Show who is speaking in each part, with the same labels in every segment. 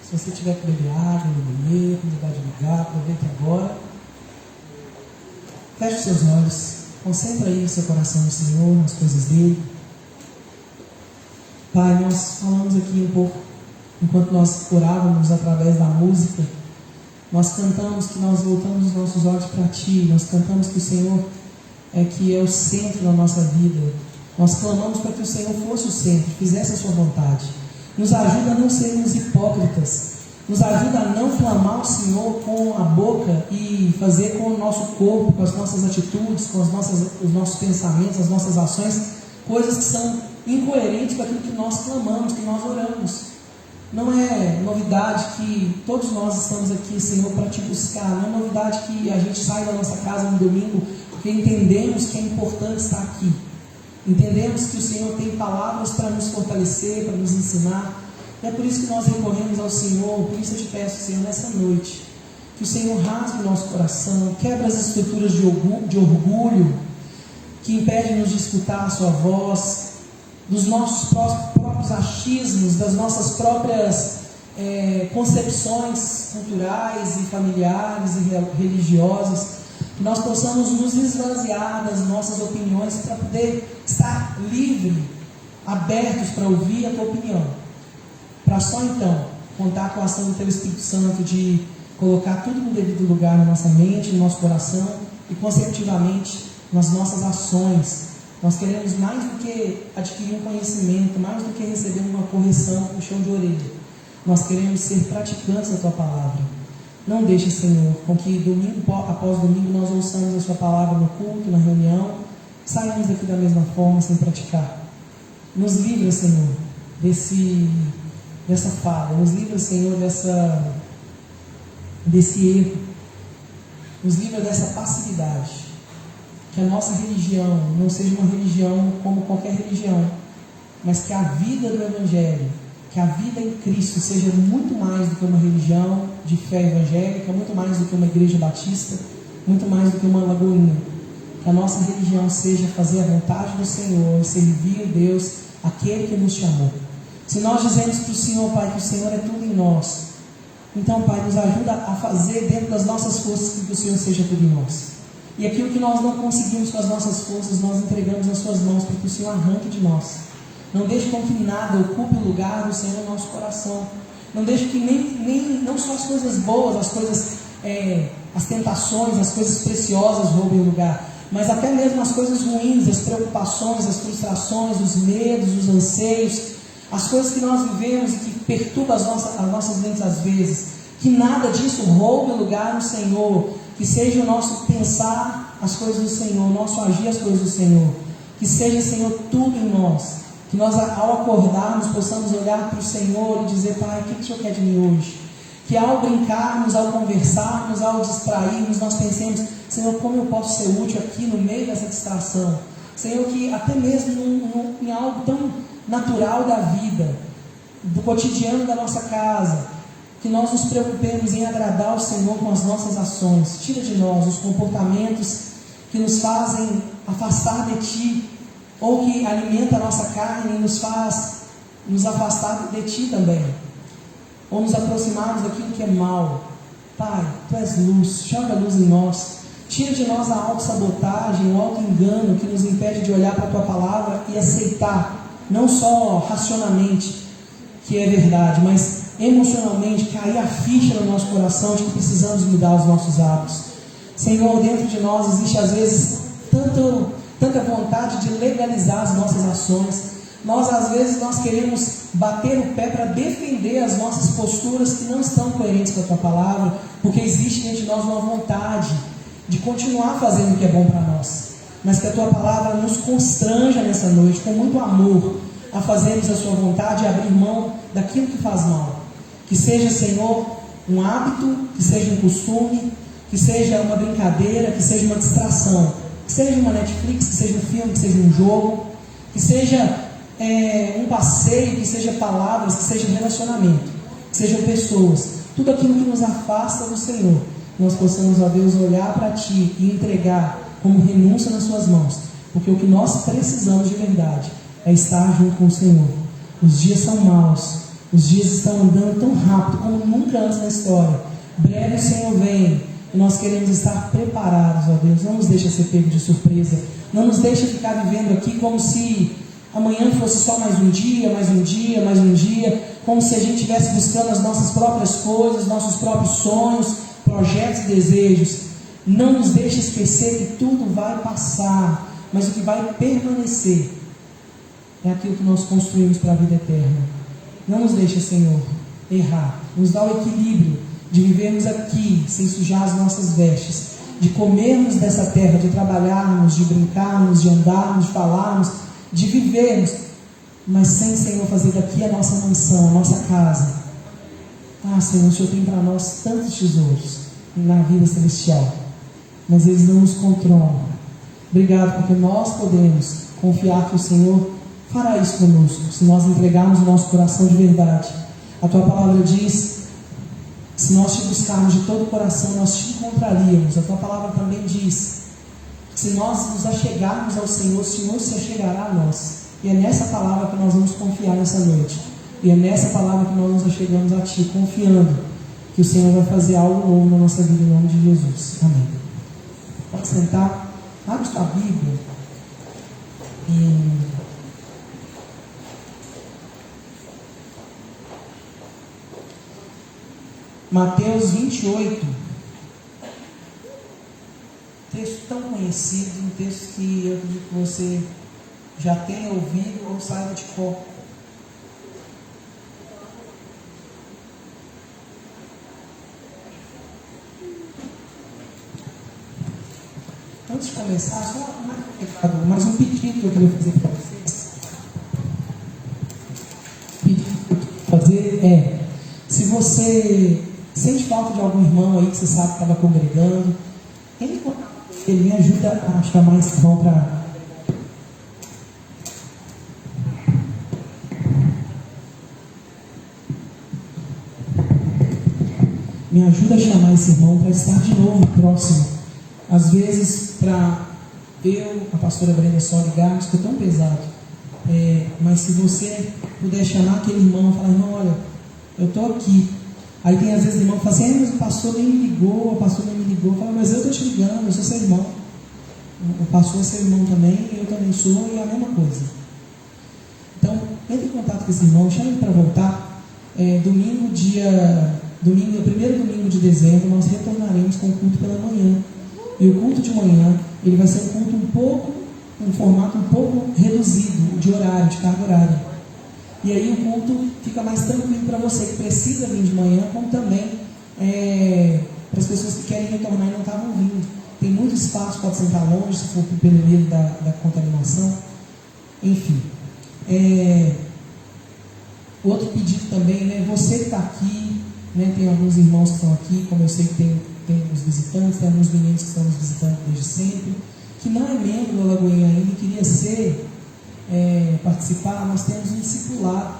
Speaker 1: Se você tiver que beber água no banheiro, mudar de lugar, aproveite agora. Feche os seus olhos. Concentra aí o seu coração no Senhor, nas coisas dele. Pai, nós falamos aqui um pouco, enquanto nós orávamos através da música, nós cantamos que nós voltamos os nossos olhos para Ti, nós cantamos que o Senhor que é o centro da nossa vida. Nós clamamos para que o Senhor fosse o centro, fizesse a sua vontade. Nos ajuda a não sermos hipócritas, nos ajuda a não clamar ao Senhor com a boca e fazer com o nosso corpo, com as nossas atitudes, com os nossos pensamentos, as nossas ações, coisas que são incoerentes com aquilo que nós clamamos, que nós oramos. Não é novidade que todos nós estamos aqui, Senhor, para Te buscar. Não é novidade que a gente sai da nossa casa no domingo, porque entendemos que é importante estar aqui. Entendemos que o Senhor tem palavras para nos fortalecer, para nos ensinar. E é por isso que nós recorremos ao Senhor. Por isso eu te peço, Senhor, nessa noite, que o Senhor rasgue o nosso coração, quebra as estruturas de orgulho que impedem-nos de escutar a Sua voz, dos nossos próprios achismos, das nossas próprias concepções culturais e familiares e religiosas, que nós possamos nos esvaziar das nossas opiniões para poder estar livre, abertos para ouvir a Tua opinião, para só então contar com a ação do Teu Espírito Santo de colocar tudo no devido lugar na nossa mente, no nosso coração e consecutivamente nas nossas ações. Nós queremos mais do que adquirir um conhecimento, mais do que receber uma correção, um puxão de orelha. Nós queremos ser praticantes da Tua palavra. Não deixe, Senhor, com que domingo após domingo nós ouçamos a Sua palavra no culto, na reunião, saímos daqui da mesma forma, sem praticar. Nos livra, Senhor, dessa falha. Nos livra, Senhor, desse erro. Nos livra dessa passividade. Que a nossa religião não seja uma religião como qualquer religião, mas que a vida do Evangelho, que a vida em Cristo seja muito mais do que uma religião de fé evangélica, muito mais do que uma igreja batista, muito mais do que uma lagoinha. Que a nossa religião seja fazer a vontade do Senhor, servir o Deus, aquele que nos chamou. Se nós dizemos para o Senhor, Pai, que o Senhor é tudo em nós, então, Pai, nos ajuda a fazer dentro das nossas forças que o Senhor seja tudo em nós. E aquilo que nós não conseguimos com as nossas forças, nós entregamos nas Suas mãos para que o Senhor arranque de nós. Não deixe com que nada ocupe o lugar do Senhor no nosso coração. Não deixe que não só as coisas boas, as coisas, as tentações, as coisas preciosas roubem o lugar, mas até mesmo as coisas ruins, as preocupações, as frustrações, os medos, os anseios, as coisas que nós vivemos e que perturbam as nossas mentes às vezes. Que nada disso roube o lugar no Senhor. Que seja o nosso pensar as coisas do Senhor, o nosso agir as coisas do Senhor. Que seja, Senhor, tudo em nós. Que nós, ao acordarmos, possamos olhar para o Senhor e dizer: Pai, o que o Senhor quer de mim hoje? Que ao brincarmos, ao conversarmos, ao distrairmos, nós pensemos: Senhor, como eu posso ser útil aqui no meio dessa distração? Senhor, que até mesmo em algo tão natural da vida, do cotidiano da nossa casa, que nós nos preocupemos em agradar o Senhor com as nossas ações. Tira de nós os comportamentos que nos fazem afastar de Ti, ou que alimenta a nossa carne e nos faz nos afastar de Ti também, ou nos aproximarmos daquilo que é mal. Pai, Tu és luz, joga a luz em nós. Tira de nós a autossabotagem, o auto-engano que nos impede de olhar para a Tua palavra e aceitar, não só racionalmente, que é verdade, mas emocionalmente, cair a ficha no nosso coração de que precisamos mudar os nossos hábitos. Senhor, dentro de nós existe às vezes tanta vontade de legalizar as nossas ações. Às vezes nós queremos bater o pé para defender as nossas posturas que não estão coerentes com a Tua palavra, porque existe dentro de nós uma vontade de continuar fazendo o que é bom para nós, mas que a Tua palavra nos constranja nessa noite, com muito amor, a fazermos a Sua vontade e abrir mão daquilo que faz mal. Que seja, Senhor, um hábito, que seja um costume, que seja uma brincadeira, que seja uma distração, que seja uma Netflix, que seja um filme, que seja um jogo, que seja um passeio, que seja palavras, que seja relacionamento, que sejam pessoas, tudo aquilo que nos afasta do Senhor, nós possamos, ó Deus, olhar para Ti e entregar como renúncia nas Suas mãos, porque o que nós precisamos de verdade é estar junto com o Senhor. Os dias são maus, Os dias estão andando tão rápido como nunca antes na história. Breve o Senhor vem e nós queremos estar preparados, ó Deus. Não nos deixa ser pego de surpresa. Não nos deixa ficar vivendo aqui como se amanhã fosse só mais um dia, mais um dia, mais um dia. Como se a gente estivesse buscando as nossas próprias coisas, nossos próprios sonhos, projetos e desejos. Não nos deixe esquecer que tudo vai passar, mas o que vai permanecer é aquilo que nós construímos para a vida eterna. Não nos deixe, Senhor, errar. Nos dá o equilíbrio de vivermos aqui sem sujar as nossas vestes, de comermos dessa terra, de trabalharmos, de brincarmos, de andarmos, de falarmos, de vivermos, mas sem, Senhor, fazer daqui a nossa mansão, a nossa casa. Ah, Senhor, o Senhor tem para nós tantos tesouros na vida celestial, mas eles não nos controlam. Obrigado, porque nós podemos confiar que o Senhor fará isso conosco, se nós entregarmos o nosso coração de verdade. A Tua palavra diz: se nós te buscarmos de todo o coração, nós te encontraríamos. A Tua palavra também diz: se nós nos achegarmos ao Senhor, o Senhor se achegará a nós. E é nessa palavra que nós vamos confiar nessa noite. E é nessa palavra que nós nos achegamos a Ti, confiando que o Senhor vai fazer algo novo na nossa vida, em nome de Jesus. Amém. Pode sentar. Abre a Bíblia em Mateus 28. Texto tão conhecido, um texto que eu acredito que você já tenha ouvido ou saiba de cor. Antes de começar, só mais um pedido que eu queria fazer para vocês. O pedido que eu queria fazer é: se você sente falta de algum irmão aí que você sabe que estava congregando, ele me ajuda a chamar esse irmão para... Me ajuda a chamar esse irmão para estar de novo próximo. Às vezes, para eu, a pastora Brenda, só ligarmos, fica tão pesado. Mas se você puder chamar aquele irmão e falar: irmão, olha, eu estou aqui. Aí tem às vezes irmão que fala assim: mas o pastor nem me ligou, o pastor nem me ligou. Fala: mas eu estou te ligando, eu sou seu irmão. O pastor é seu irmão também, eu também sou, e é a mesma coisa. Então, entre em contato com esse irmão, chame ele para voltar. Domingo, o primeiro domingo de dezembro, nós retornaremos com o culto pela manhã. E o culto de manhã, ele vai ser um culto um formato um pouco reduzido de horário, de carga horária. E aí o culto fica mais tranquilo para você que precisa vir de manhã, como também para as pessoas que querem retornar e não estavam vindo. Tem muito espaço, pode sentar longe, se for pelo medo da contaminação. Enfim. Outro pedido também, né? Você que está aqui, né? Tem alguns irmãos que estão aqui, como eu sei que tem os visitantes, tem alguns meninos que estão nos visitando desde sempre, que não é membro do Alagoinha ainda e queria participar. Nós temos um discipulado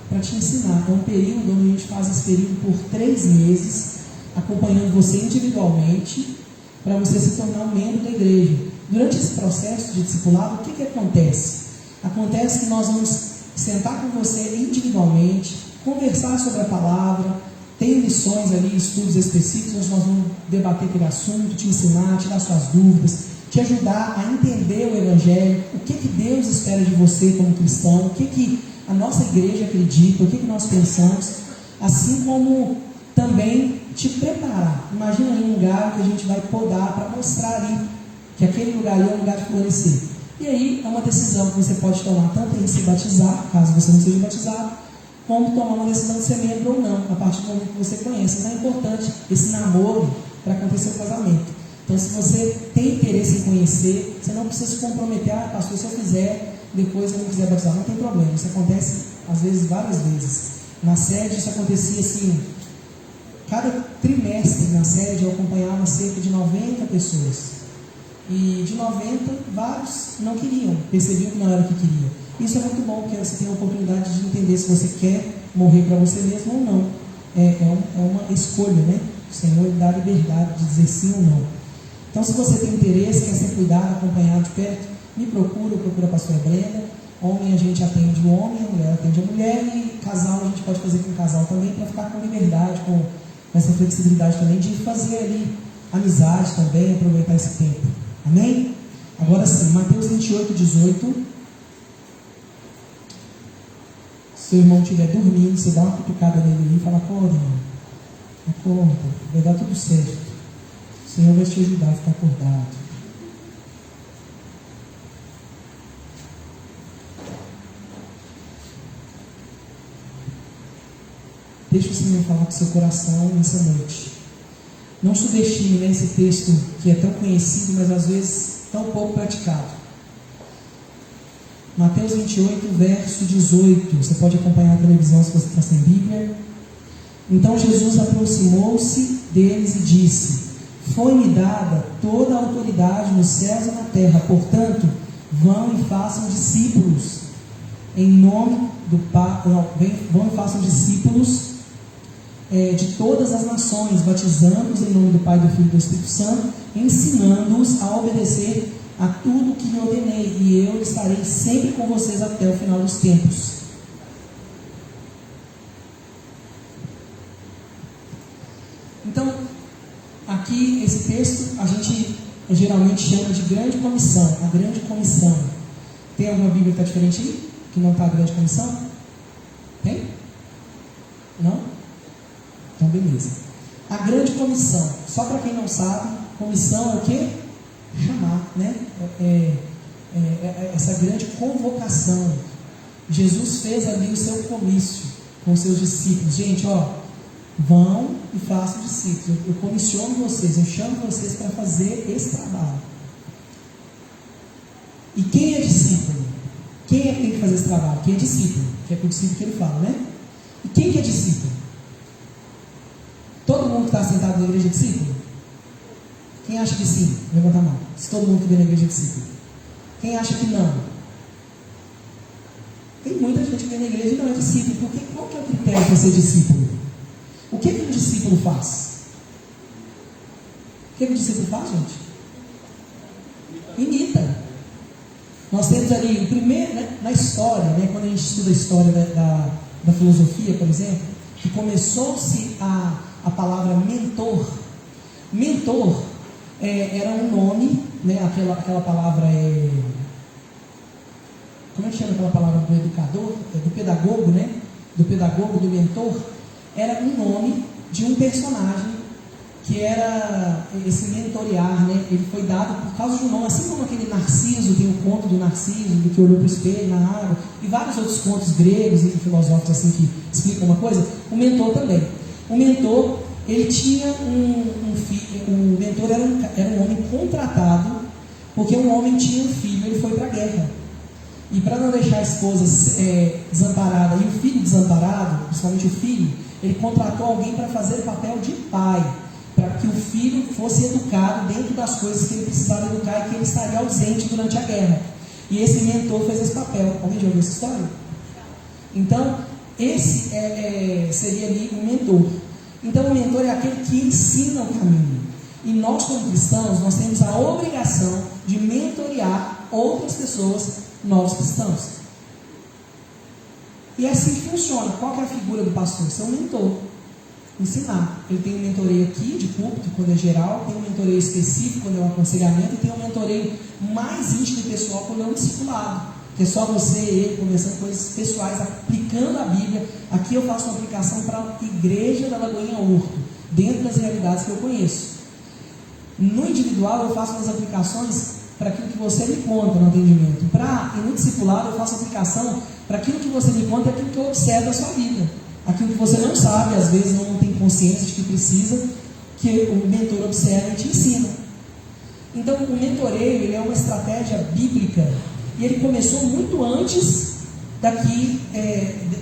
Speaker 1: para te ensinar. É um período onde a gente faz esse período por 3 meses, acompanhando você individualmente, para você se tornar um membro da igreja. Durante esse processo de discipulado, o que acontece? Acontece que nós vamos sentar com você individualmente, conversar sobre a palavra, tem lições ali, estudos específicos, onde nós vamos debater aquele assunto, te ensinar, tirar suas dúvidas, te ajudar a entender o Evangelho, o que Deus espera de você como cristão, o que a nossa igreja acredita, o que nós pensamos, assim como também te preparar. Imagina aí um lugar que a gente vai podar para mostrar ali que aquele lugar ali é um lugar de florescer. E aí é uma decisão que você pode tomar, tanto em se batizar, caso você não seja batizado, como tomar uma decisão de ser membro ou não, a partir do momento que você conhece. Então é importante esse namoro para acontecer o casamento. Então, se você tem interesse em conhecer, você não precisa se comprometer: pastor, se eu fizer, depois eu não quiser batizar, não tem problema. Isso acontece, às vezes, várias vezes. Na sede, isso acontecia assim, cada trimestre na sede eu acompanhava cerca de 90 pessoas. E de 90, vários não queriam, percebiam que não era o que queria. Isso é muito bom, porque você tem a oportunidade de entender se você quer morrer para você mesmo ou não. É uma escolha, né? O Senhor dá liberdade de dizer sim ou não. Então, se você tem interesse, quer ser cuidado, acompanhado de perto, me procura, procura a pastora Brenda. Homem a gente atende o homem, a mulher atende a mulher, e casal a gente pode fazer com o casal também, para ficar com liberdade, com essa flexibilidade também de fazer ali amizade também, aproveitar esse tempo. Amém? Agora sim, Mateus 28, 18. Se seu irmão estiver dormindo, você dá uma cutucada nele e fala: acorda, irmão, acorda, vai dar tudo certo. O Senhor vai te ajudar a ficar acordado. Deixa o Senhor falar com o seu coração nessa noite. Não subestime esse texto que é tão conhecido, mas às vezes tão pouco praticado. Mateus 28, verso 18. Você pode acompanhar a televisão se você está sem Bíblia. Então Jesus aproximou-se deles e disse: foi-me dada toda a autoridade nos céus e na terra. Portanto, vão e façam discípulos em nome do Pai. Vão e façam discípulos de todas as nações, batizando-os em nome do Pai, do Filho e do Espírito Santo, ensinando-os a obedecer a tudo que lhe ordenei, e eu estarei sempre com vocês até o final dos tempos. Então, aqui esse texto a gente geralmente chama de grande comissão, a grande comissão. Tem alguma Bíblia que está diferente aí? Que não está a grande comissão? Tem? Não? Então, beleza. A grande comissão, só para quem não sabe, comissão é o quê? Chamar, né? Essa grande convocação. Jesus fez ali o seu comício com os seus discípulos. Gente, vão e façam discípulos. Eu comissiono vocês, eu chamo vocês para fazer esse trabalho. E quem é discípulo? Quem é que tem que fazer esse trabalho? Quem é discípulo? Que é com o discípulo que ele fala, né? E quem que é discípulo? Todo mundo que está sentado na igreja é discípulo? Quem acha que sim? Levanta a mão. Se todo mundo que vem na igreja é discípulo. Quem acha que não? Tem muita gente que vem na igreja e não é discípulo. Porque qual que é o critério para ser discípulo? O que um discípulo faz? O que um discípulo faz, gente? Imita. Nós temos ali, o primeiro, né, na história, né, quando a gente estuda a história da filosofia, por exemplo, que começou-se a palavra mentor. Mentor era um nome, né, aquela palavra como é que chama aquela palavra do educador? Do pedagogo, né? Do pedagogo, do mentor. Era um nome de um personagem que era esse mentorear, né? Ele foi dado por causa de um nome, assim como aquele Narciso, tem o conto do Narciso, do que olhou para o espelho na água, e vários outros contos gregos e filosóficos assim que explicam uma coisa. O mentor também. O mentor, ele tinha um filho. O mentor era um homem contratado, porque um homem tinha um filho, ele foi para a guerra. E para não deixar a esposa desamparada e o filho desamparado, principalmente o filho, ele contratou alguém para fazer o papel de pai, para que o filho fosse educado dentro das coisas que ele precisava educar e que ele estaria ausente durante a guerra. E esse mentor fez esse papel. Alguém já ouviu essa história? Então, esse seria ali o mentor. Então, o mentor é aquele que ensina o caminho. E nós, como cristãos, nós temos a obrigação de mentorear outras pessoas, novos cristãos. E é assim que funciona. Qual que é a figura do pastor? Ser um mentor. Ensinar. Ele tem um mentoreio aqui, de púlpito, quando é geral, tem um mentoreio específico, quando é um aconselhamento, e tem um mentoreio mais íntimo e pessoal, quando é um discipulado, que é só você e ele conversando coisas pessoais, aplicando a Bíblia. Aqui eu faço uma aplicação para a igreja da Lagoinha Horto, dentro das realidades que eu conheço. No individual eu faço as aplicações para aquilo que você me conta no atendimento. E no discipulado eu faço aplicação para aquilo que você me conta e aquilo que eu observo da sua vida. Aquilo que você não sabe, às vezes não tem consciência de que precisa, que o mentor observa e te ensina. Então o mentoreio, ele é uma estratégia bíblica, e ele começou muito antes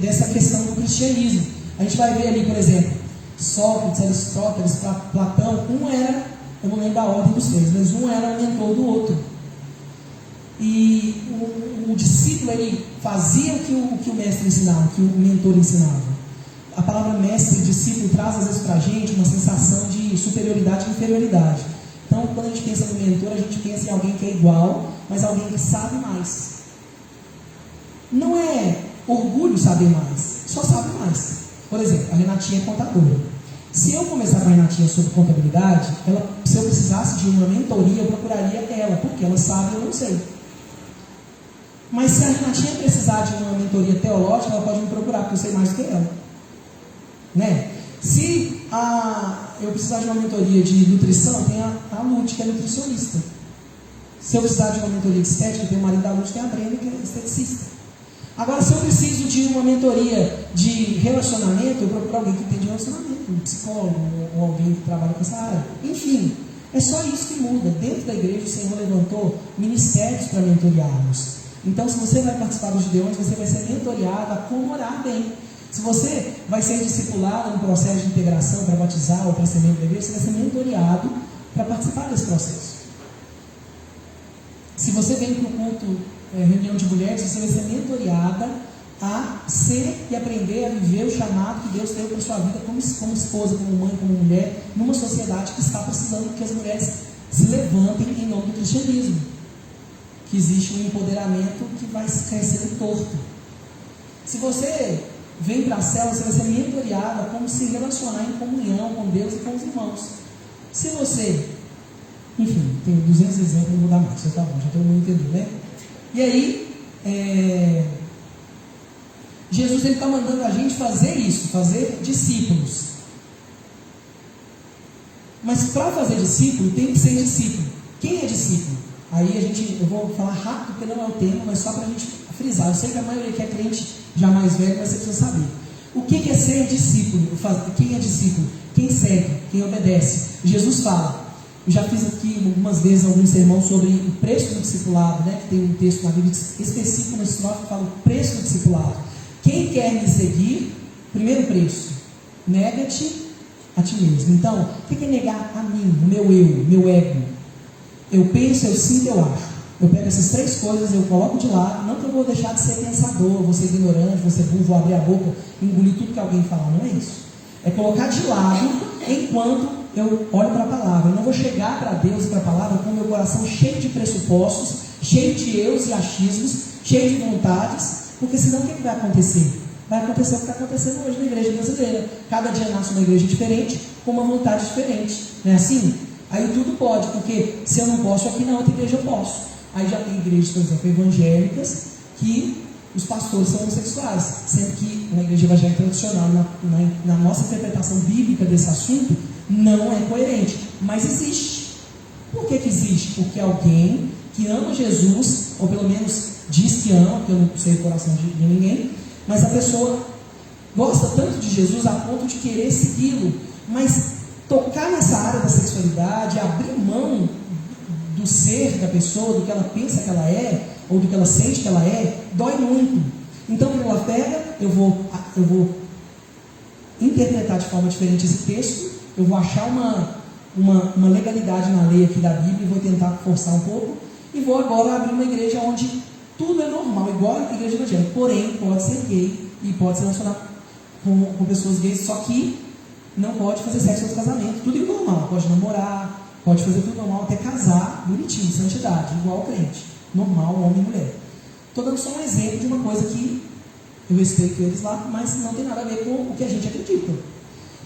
Speaker 1: dessa questão do cristianismo. A gente vai ver ali, por exemplo, Sócrates, Aristóteles, Platão. Eu não lembro da ordem dos três, mas um era o mentor do outro. E o discípulo, ele fazia o que o mestre ensinava, o que o mentor ensinava. A palavra mestre e discípulo traz às vezes para a gente uma sensação de superioridade e inferioridade. Então, quando a gente pensa no mentor, a gente pensa em alguém que é igual, mas alguém que sabe mais. Não é orgulho saber mais, só sabe mais. Por exemplo, a Renatinha é contadora. Se eu começar com a Renatinha sobre contabilidade, se eu precisasse de uma mentoria, eu procuraria ela, porque ela sabe e eu não sei. Mas se a Renatinha precisar de uma mentoria teológica, ela pode me procurar, porque eu sei mais do que ela. Né? Se eu precisar de uma mentoria de nutrição, tem a Lute, que é nutricionista. Se eu precisar de uma mentoria de estética, tem o marido da Lute, que é a Brenda, que é esteticista. Agora, se eu preciso de uma mentoria de relacionamento, eu procuro alguém que tem de relacionamento, um psicólogo, ou alguém que trabalha com essa área. Enfim, é só isso que muda. Dentro da igreja, o Senhor levantou ministérios para mentorearmos. Então, se você vai participar dos Gideões, você vai ser mentoreado a como orar bem. Se você vai ser discipulado no processo de integração para batizar ou para ser membro da igreja, você vai ser mentoreado para participar desse processo. Se você vem para o culto, reunião de mulheres, você vai ser mentoreada a ser e aprender a viver o chamado que Deus tem para a sua vida como esposa, como mãe, como mulher, numa sociedade que está precisando que as mulheres se levantem em nome do cristianismo. Que existe um empoderamento que vai crescendo torto. Se você vem para a célula, você vai ser mentoreado a como se relacionar em comunhão com Deus e com os irmãos. Se você, enfim, tem 200 exemplos, não vou dar mais, tá bom, já todo mundo entendeu, né? E aí, Jesus está mandando a gente fazer isso, fazer discípulos. Mas para fazer discípulo, tem que ser discípulo. Quem é discípulo? Aí eu vou falar rápido, porque não é o tema, mas só para a gente frisar. Eu sei que a maioria que é crente já mais velho, mas você precisa saber. O que é ser discípulo? Quem é discípulo? Quem segue? Quem obedece? Jesus fala. Eu já fiz aqui algumas vezes alguns sermões sobre o preço do discipulado, né? Que tem um texto na Bíblia específico na estrofe que fala o preço do discipulado. Quem quer me seguir, primeiro preço, nega-te a ti mesmo. Então, o que é negar a mim, o meu eu, meu ego? Eu penso, eu sinto, eu acho. Eu pego essas três coisas, eu coloco de lado. Não que eu vou deixar de ser pensador, vou ser ignorante, vou ser burro, vou abrir a boca, engolir tudo que alguém falar. Não é isso. É colocar de lado enquanto eu olho para a palavra. Eu não vou chegar para Deus e para a palavra com o meu coração cheio de pressupostos, cheio de eus e achismos, cheio de vontades, porque senão o que vai acontecer? Vai acontecer o que está acontecendo hoje na igreja brasileira. Cada dia nasce uma igreja diferente, com uma vontade diferente. Não é assim? Aí tudo pode, porque se eu não posso aqui, na outra igreja eu posso. Aí já tem igrejas, por exemplo, evangélicas, que os pastores são homossexuais, sendo que na igreja evangélica tradicional, na nossa interpretação bíblica desse assunto, não é coerente, mas existe. Por que existe? Porque alguém que ama Jesus, ou pelo menos diz que ama, porque eu não sei o coração de ninguém, mas a pessoa gosta tanto de Jesus a ponto de querer segui-lo, mas tocar nessa área da sexualidade, abrir mão do ser da pessoa, do que ela pensa que ela é, ou do que ela sente que ela é, dói muito. Então, quando ela pega, eu vou interpretar de forma diferente esse texto, eu vou achar uma legalidade na lei aqui da Bíblia, e vou tentar forçar um pouco, e vou agora abrir uma igreja onde tudo é normal, igual a igreja evangélica, porém, pode ser gay, e pode se relacionar com pessoas gays, só que não pode fazer sexo no casamento, tudo igual normal, pode namorar, pode fazer tudo normal, até casar, bonitinho, santidade, igual ao crente, normal, homem e mulher. Estou dando só um exemplo de uma coisa que eu respeito eles lá, mas não tem nada a ver com o que a gente acredita.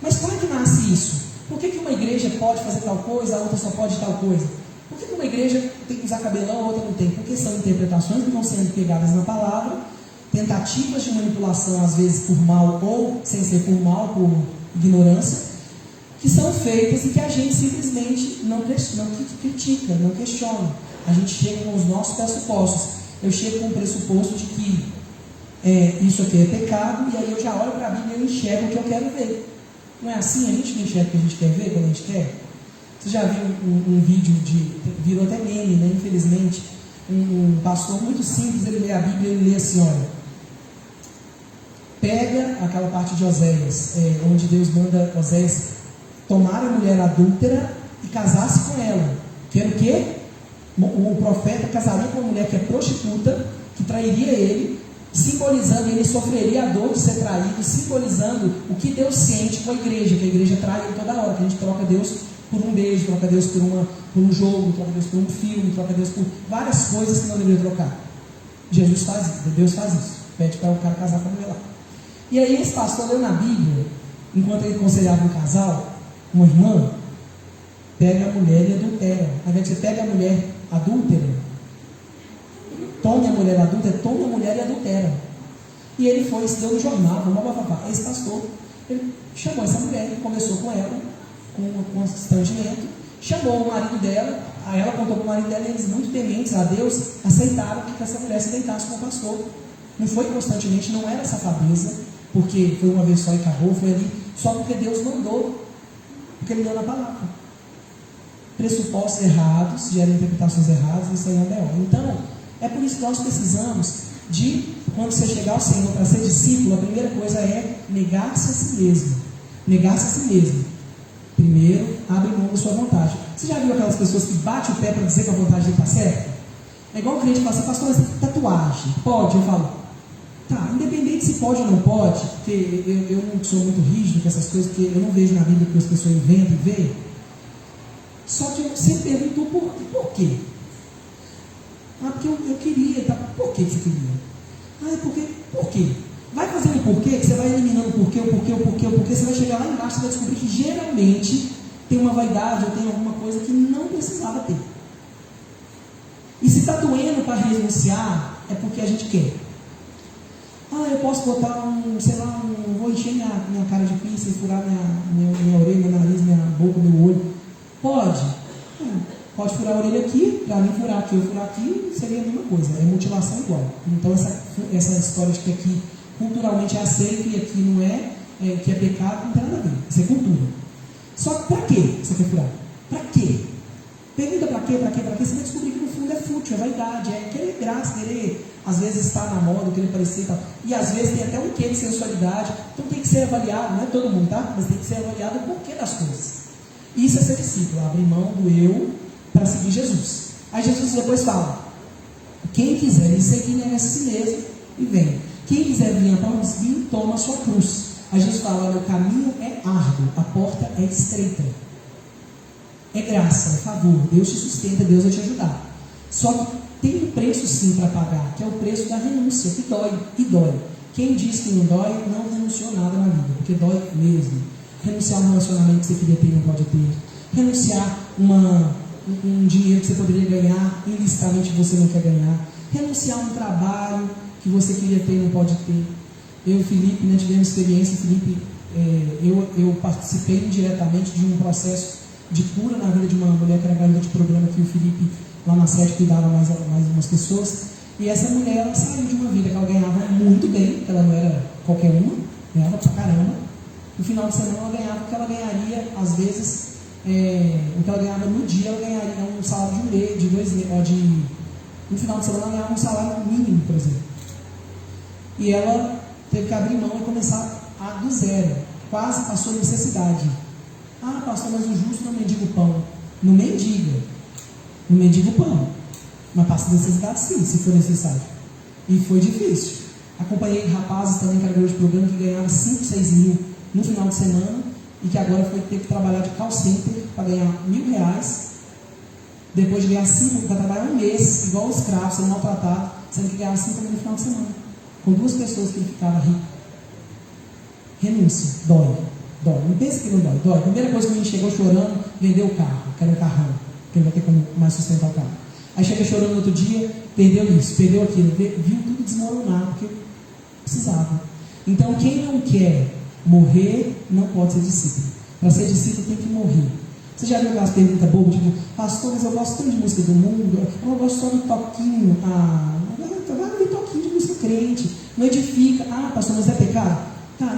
Speaker 1: Mas como é que nasce isso? Por que uma igreja pode fazer tal coisa, a outra só pode tal coisa? Por que uma igreja tem que usar cabelão, a outra não tem? Porque são interpretações que vão sendo pegadas na palavra, tentativas de manipulação, às vezes por mal ou sem ser por mal, por ignorância, que são feitas e que a gente simplesmente não critica, não questiona. A gente chega com os nossos pressupostos. Eu chego com o pressuposto de que isso aqui é pecado, e aí eu já olho para a Bíblia e eu enxergo o que eu quero ver. Não é assim? A gente não enxerga o que a gente quer ver quando a gente quer? Você já viu um vídeo virou até meme, né? Infelizmente, um pastor muito simples, ele lê a Bíblia e ele lê assim, olha, pega aquela parte de Oséias, onde Deus manda Oséias tomar a mulher adúltera e casar-se com ela. Que era o quê? O profeta casaria com uma mulher que é prostituta, que trairia ele, simbolizando, ele sofreria a dor de ser traído, simbolizando o que Deus sente com a igreja, que a igreja trai ele toda hora, que a gente troca Deus por um beijo, troca Deus por um jogo, troca Deus por um filme, troca Deus por várias coisas que não deveria trocar. Deus faz isso. Pede para o cara casar com a mulher lá. E aí esse pastor leu na Bíblia, enquanto ele aconselhava um casal, uma irmã, pega a mulher e adultera. Ao invés de você pega a mulher adúltera, tome a mulher adulta, tome a mulher e adultera. E ele foi, se deu no jornal, esse pastor, ele chamou essa mulher, conversou com ela, com constrangimento, chamou o marido dela, aí ela contou para o marido dela, e eles, muito tementes a Deus, aceitaram que essa mulher se deitasse com o pastor. Não foi constantemente, não era safadeza, porque foi uma vez só e acabou, foi ali, só porque Deus mandou, porque Ele deu na palavra. Pressupostos errados, geram interpretações erradas, isso aí é B.O. Então, é por isso que nós precisamos de, quando você chegar ao Senhor para ser discípulo, a primeira coisa é negar-se a si mesmo. Negar-se a si mesmo. Primeiro, abre mão da sua vontade. Você já viu aquelas pessoas que batem o pé para dizer que a vontade dele está certa? É igual o crente que fala assim, pastor, mas tatuagem, pode? Eu falo, tá, independente se pode ou não pode, porque eu não sou muito rígido com essas coisas, porque eu não vejo na Bíblia que as pessoas inventam e veem. Só que eu sempre pergunto por quê? Ah, porque eu queria, tá? Por que você queria? Ah, é porque, por quê? Vai fazendo o porquê, que você vai eliminando o porquê, você vai chegar lá embaixo e vai descobrir que geralmente tem uma vaidade ou tem alguma coisa que não precisava ter. E se está doendo para renunciar, é porque a gente quer. Ah, eu posso botar vou encher minha cara de pinça e furar minha orelha, meu nariz, minha boca, meu olho. Pode? Pode furar a orelha aqui, para mim furar aqui, eu furar aqui, seria a mesma coisa, é mutilação igual. Então essa história de que aqui culturalmente é aceito e aqui não é, que é pecado, não tem nada a ver, isso é cultura. Só que para que você quer furar? Para quê? Pergunta para quê, você vai descobrir que no fundo é fútil, é vaidade, é querer graça, querer às vezes estar na moda, querer parecer e tal. E às vezes tem até um quê de sensualidade, então tem que ser avaliado, não é todo mundo, tá? Mas tem que ser avaliado o porquê das coisas. Isso é ser discípulo, abrir mão do eu para seguir Jesus. Aí Jesus depois fala, quem quiser me seguir, nega a si mesmo e vem. Quem quiser vir após mim, toma a sua cruz. Aí Jesus fala, olha, o caminho é árduo, a porta é estreita. É graça, é favor, Deus te sustenta, Deus vai te ajudar. Só que tem um preço sim para pagar, que é o preço da renúncia, que dói, e dói. Quem diz que não dói, não renunciou nada na vida, porque dói mesmo. Renunciar um relacionamento que você queria ter e não pode ter. Renunciar um dinheiro que você poderia ganhar, ilicitamente você não quer ganhar. Renunciar um trabalho que você queria ter e não pode ter. Eu e o Felipe, né, tivemos experiência, Felipe, eu participei indiretamente de um processo de cura na vida de uma mulher que era garota de programa, que o Felipe lá na sede cuidava mais umas pessoas. E essa mulher, ela saiu de uma vida que ela ganhava muito bem, que ela não era qualquer uma, ganhava pra caramba. No final de semana ela ganhava o que ela ganharia, às vezes, o que ela ganhava no dia, ela ganharia um salário de um mês, de 2 meses, no final de semana ela ganhava um salário mínimo, por exemplo. E ela teve que abrir mão e começar do zero, quase passou necessidade. Ah, pastor, mas o justo não mendiga o pão. Não mendiga o pão, mas passa necessidade sim, se for necessário. E foi difícil. Acompanhei rapazes também que eram de programa que ganhavam 5, 6 mil no final de semana e que agora foi ter que trabalhar de call center para ganhar R$1.000, depois de ganhar 5, para trabalhar um mês, igual escravo, sendo maltratado, sendo que ganhava 5 mil no final de semana, com 2 pessoas que ele ficava rico. Renúncia, dói. Não pensa que não dói. A primeira coisa que a gente chegou chorando, vendeu o carro, que era um carrão, que não vai ter como mais sustentar o carro. Aí chega chorando no outro dia, perdeu isso, perdeu aquilo, viu tudo desmoronar, porque precisava. Então quem não quer morrer, não pode ser discípulo. Para ser discípulo tem que morrer. Você já viu aquelas perguntas bobas, tipo, pastor, mas eu gosto tanto de música do mundo, eu gosto só do toquinho, vai ouvir toquinho de música crente, não edifica, pastor, mas é pecado? Tá,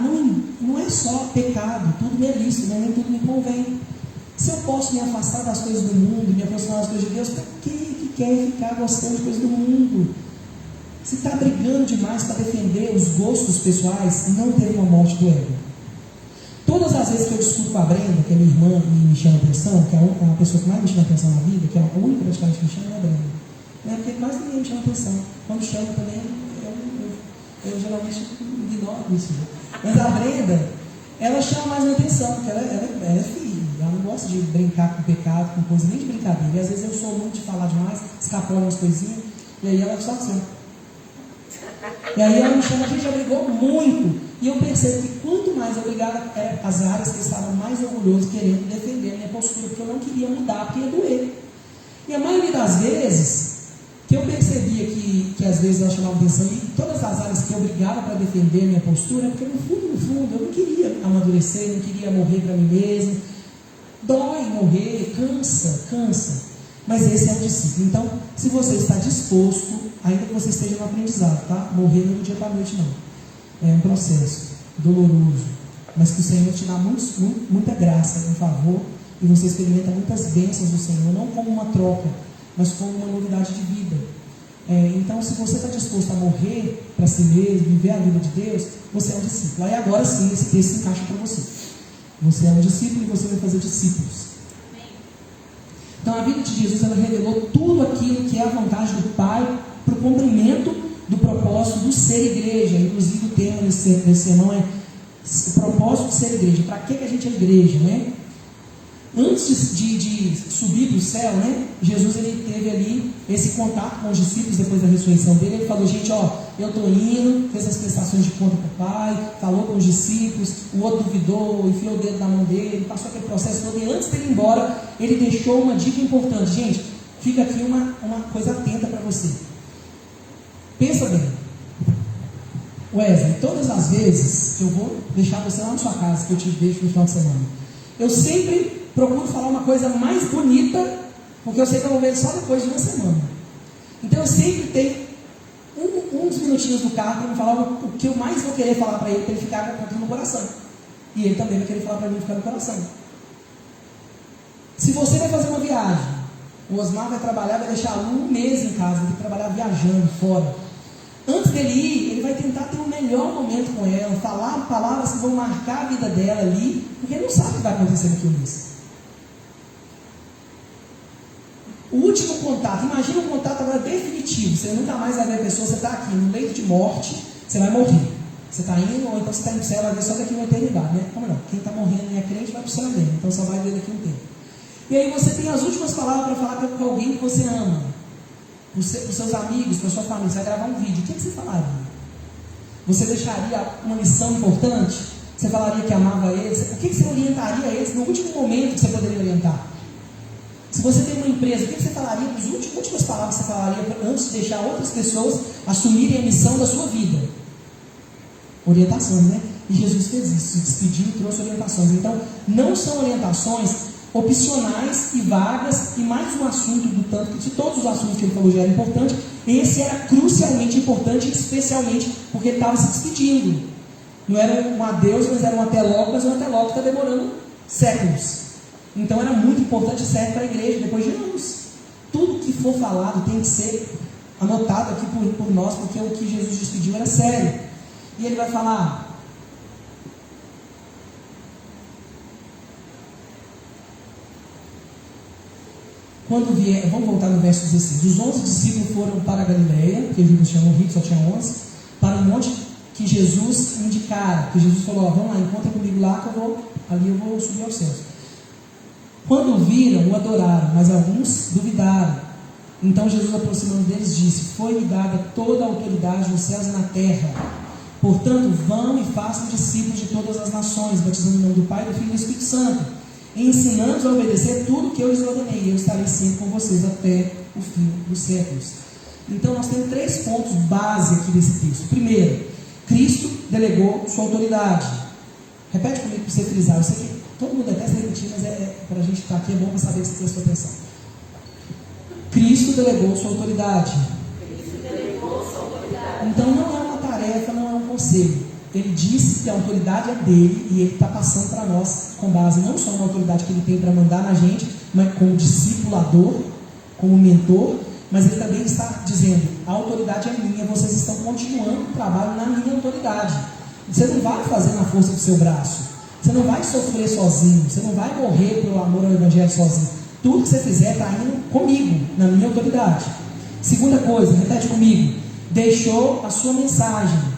Speaker 1: não é só pecado, tudo me é lícito, nem tudo me convém. Se eu posso me afastar das coisas do mundo, me aproximar das coisas de Deus, para que quer ficar gostando de coisas do mundo? Se está brigando demais para defender os gostos pessoais, não teve uma morte do ego. Todas as vezes que eu discuto com a Brenda, que é minha irmã e me chama atenção, que é uma pessoa que mais me chama atenção na vida, que é a única praticamente que me chama, é a Brenda. Não é porque quase ninguém me chama atenção. Quando chama também, eu geralmente ignoro isso. Mas a Brenda, ela chama mais minha atenção, porque ela é filha, ela não gosta de brincar com pecado, com coisa nem de brincadeira. E às vezes eu sou muito de falar demais, escapolo umas coisinhas, e aí ela só assim. E aí ela me chama, a gente já brigou muito. E eu percebo que quanto mais eu brigava, as áreas que eu estava mais orgulhoso, querendo defender a minha postura, porque eu não queria mudar, porque ia doer. E a maioria das vezes, que eu percebia que às vezes ela chamava atenção, e todas as áreas que eu brigava para defender a minha postura, é porque no fundo, eu não queria amadurecer, não queria morrer para mim mesmo. Dói morrer, cansa. Mas esse é o discípulo. Então, se você está disposto, ainda que você esteja no aprendizado, tá? Morrer não é do dia para a noite, não. É um processo doloroso, mas que o Senhor te dá muita graça em favor, e você experimenta muitas bênçãos do Senhor, não como uma troca, mas como uma novidade de vida. Então, se você está disposto a morrer para si mesmo, viver a vida de Deus, você é um discípulo. Aí agora sim, esse texto se encaixa para você. Você é um discípulo e você vai fazer discípulos. Então a vida de Jesus, ela revelou tudo aquilo que é a vontade do Pai para o cumprimento do propósito do ser igreja. Inclusive o tema desse sermão é o propósito de ser igreja. Para que a gente é igreja, né? Antes de subir para o céu, né, Jesus ele teve ali esse contato com os discípulos depois da ressurreição dele. Ele falou: gente, eu estou indo, fez as prestações de conta para o Pai, falou com os discípulos, o outro duvidou, enfiou o dedo na mão dele, passou aquele processo todo. E antes dele ir embora, ele deixou uma dica importante. Gente, fica aqui uma coisa atenta para você. Pensa bem, Wesley, todas as vezes que eu vou deixar você lá na sua casa, que eu te vejo no final de semana, eu sempre procuro falar uma coisa mais bonita, porque eu sei que eu vou ver só depois de uma semana. Então eu sempre tenho uns minutinhos no carro para me falar o que eu mais vou querer falar para ele ficar com aquilo no coração. E ele também vai querer falar para mim ficar no coração. Se você vai fazer uma viagem, o Osmar vai trabalhar, vai deixar um mês em casa, vai ter que trabalhar viajando fora. Antes dele ir, ele vai tentar ter o melhor momento com ela, falar palavras que vão marcar a vida dela ali, porque ele não sabe o que vai acontecer naquele mês. O último contato, imagina um contato agora definitivo, você nunca mais vai ver a pessoa, você está aqui no leito de morte, você vai morrer. Você está indo, ou então você está indo para o céu, vai ver só daqui uma eternidade, né? Como não? Quem está morrendo e é crente vai para o céu mesmo, então só vai ver daqui um tempo. E aí você tem as últimas palavras para falar com alguém que você ama, para os seus amigos, para a sua família. Você vai gravar um vídeo, o que você falaria? Você deixaria uma lição importante? Você falaria que amava eles? O que você orientaria eles no último momento que você poderia orientar? Se você tem uma empresa, o que você falaria? As últimas palavras que você falaria antes de deixar outras pessoas assumirem a missão da sua vida? Orientações, né? E Jesus fez isso, se despediu e trouxe orientações. Então, não são orientações opcionais e vagas, e mais um assunto do tanto que, de todos os assuntos que ele falou já era importante, esse era crucialmente importante, especialmente porque ele estava se despedindo. Não era um adeus, mas era um até logo, mas um até logo que está demorando séculos. Então era muito importante e serve para a igreja depois de anos. Tudo que for falado tem que ser anotado aqui por nós, porque o que Jesus despediu era sério. E ele vai falar: quando vier, vamos voltar no verso 16. Os 11 discípulos foram para a Galileia, porque Judas tinha morrido, só tinha 11, para um monte que Jesus indicara, que Jesus falou: vamos lá, encontra comigo lá que eu vou subir aos céus. Quando o viram, o adoraram, mas alguns duvidaram. Então Jesus, aproximando deles, disse: foi-me dada toda a autoridade nos céus e na terra. Portanto, vão e façam discípulos de todas as nações, batizando em nome do Pai, do Filho e do Espírito Santo, e ensinando-os a obedecer tudo o que eu lhes ordenei, e eu estarei sempre com vocês até o fim dos séculos. Então nós temos 3 pontos base aqui desse texto. Primeiro, Cristo delegou sua autoridade. Repete comigo para você frisar. Eu sei que todo mundo detesta repetir, mas para a gente estar aqui é bom para saber que você prestou atenção. Cristo delegou sua autoridade. Então não é uma tarefa, não é um conselho. Ele disse que a autoridade é dele e ele está passando para nós com base não só na autoridade que ele tem para mandar na gente, mas como discipulador, como mentor, mas ele também está dizendo: a autoridade é minha, vocês estão continuando o trabalho na minha autoridade. Você não vai fazer na força do seu braço, você não vai sofrer sozinho, você não vai morrer pelo amor ao Evangelho sozinho. Tudo que você fizer está indo comigo, na minha autoridade. Segunda coisa, repete comigo: deixou a sua mensagem.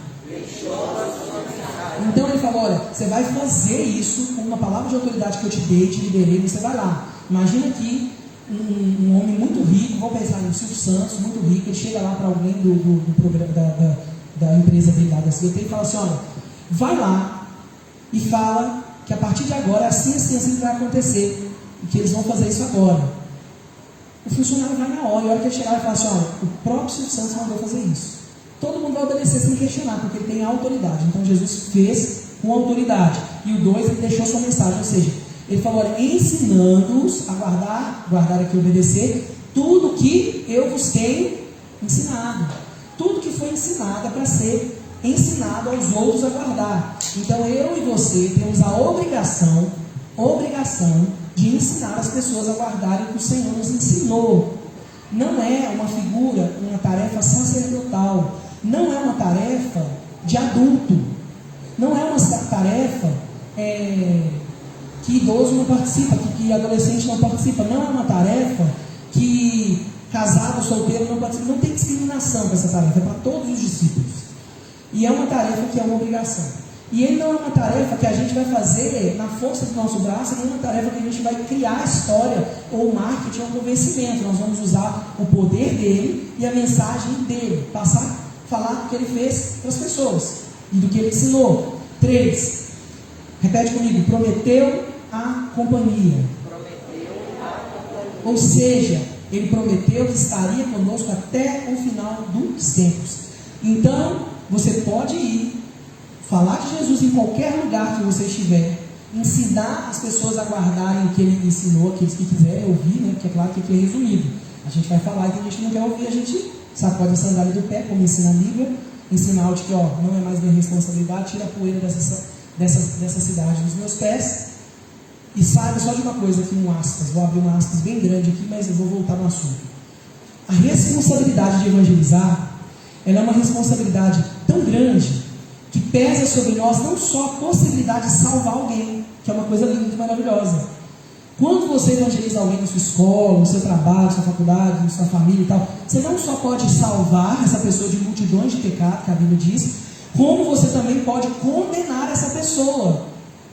Speaker 1: Então ele falou: olha, você vai fazer isso com uma palavra de autoridade que eu te dei, te liberei, você vai lá. Imagina que um homem muito rico, vou pensar em Silvio Santos, muito rico, ele chega lá para alguém do programa da empresa dele lá da SBT e fala assim: olha, vai lá e fala que a partir de agora é assim, assim, assim que vai acontecer, e que eles vão fazer isso agora. O funcionário vai na hora, e a hora que ele chegar, ele fala assim: olha, o próprio Espírito Santo mandou fazer isso. Todo mundo vai obedecer sem questionar, porque ele tem autoridade. Então Jesus fez com autoridade. E o 2, ele deixou sua mensagem, ou seja, ele falou: olha, ensinando-os a guardar aqui, obedecer tudo que eu vos tenho ensinado. Tudo que foi ensinado é para ser ensinado aos outros a guardar. Então eu e você temos a obrigação de ensinar as pessoas a guardarem o que o Senhor nos ensinou. Não é uma figura, uma tarefa sacerdotal, não é uma tarefa de adulto, não é uma tarefa que idoso não participa, que adolescente não participa, não é uma tarefa que casado, solteiro não participa. Não tem discriminação com essa tarefa, é para todos os discípulos. E é uma tarefa que é uma obrigação. E ele não é uma tarefa que a gente vai fazer na força do nosso braço, nem uma tarefa que a gente vai criar história ou marketing ou convencimento. Nós vamos usar o poder dele e a mensagem dele, falar do que ele fez para as pessoas e do que ele ensinou. 3, repete comigo: prometeu a companhia. Ou seja, ele prometeu que estaria conosco até o final dos tempos. Então, você pode ir, falar de Jesus em qualquer lugar que você estiver, ensinar as pessoas a guardarem o que ele ensinou, aqueles que quiserem ouvir, né? Porque é claro que aqui é resumido. A gente vai falar e tem gente que não quer ouvir, a gente sacode a sandália do pé, como ensina a Bíblia, ensina de que não é mais minha responsabilidade, tira a poeira dessa cidade dos meus pés. E saiba só de uma coisa aqui, um aspas, vou abrir um aspas bem grande aqui, mas eu vou voltar no assunto. A responsabilidade de evangelizar, ela é uma responsabilidade tão grande que pesa sobre nós não só a possibilidade de salvar alguém, que é uma coisa linda e maravilhosa. Quando você evangeliza alguém na sua escola, no seu trabalho, na sua faculdade, na sua família e tal, você não só pode salvar essa pessoa de multidões de pecado, que a Bíblia diz, como você também pode condenar essa pessoa.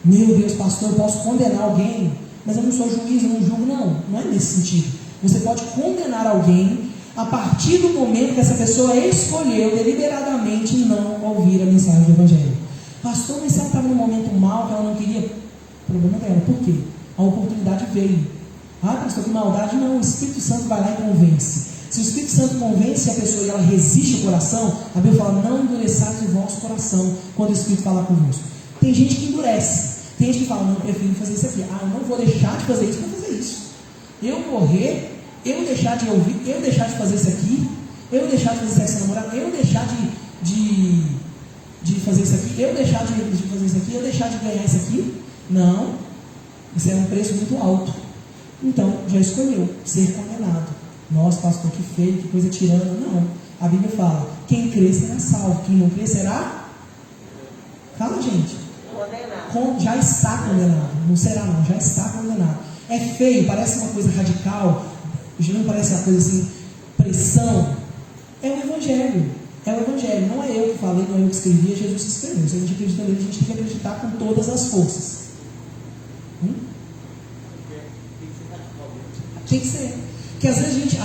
Speaker 1: Meu Deus, pastor, eu posso condenar alguém, mas eu não sou juiz, eu não julgo. Não é nesse sentido. Você pode condenar alguém a partir do momento que essa pessoa escolheu deliberadamente não ouvir a mensagem do Evangelho. Pastor, mas se ela estava num momento mal, que ela não queria, o problema dela. Por quê? A oportunidade veio. Pastor, que maldade. Não, o Espírito Santo vai lá e convence. Se o Espírito Santo convence a pessoa e ela resiste o coração, a Bíblia fala: não endureçais o vosso coração quando o Espírito falar convosco. Tem gente que endurece. Tem gente que fala: não, eu prefiro fazer isso aqui. Eu não vou deixar de fazer isso para fazer isso. Eu morrer, eu deixar de ouvir, eu deixar de fazer isso aqui, eu deixar de fazer sexo namorado, eu deixar de fazer isso aqui, eu deixar de fazer isso aqui, eu deixar de ganhar isso aqui. Não, isso é um preço muito alto. Então, já escolheu ser condenado. Nossa, pastor, que feio, que coisa tirana. Não, a Bíblia fala: quem crê será salvo, quem não crê será... Fala, gente. Condenado. Já está condenado. Não será não, já está condenado. É feio, parece uma coisa radical, já não parece uma coisa assim, pressão. É o Evangelho. É o Evangelho. Não é eu que falei, não é eu que escrevi, é Jesus que escreveu. Se a gente acredita nele, a gente tem que acreditar com todas as forças. Tem que ser. Porque às vezes a gente,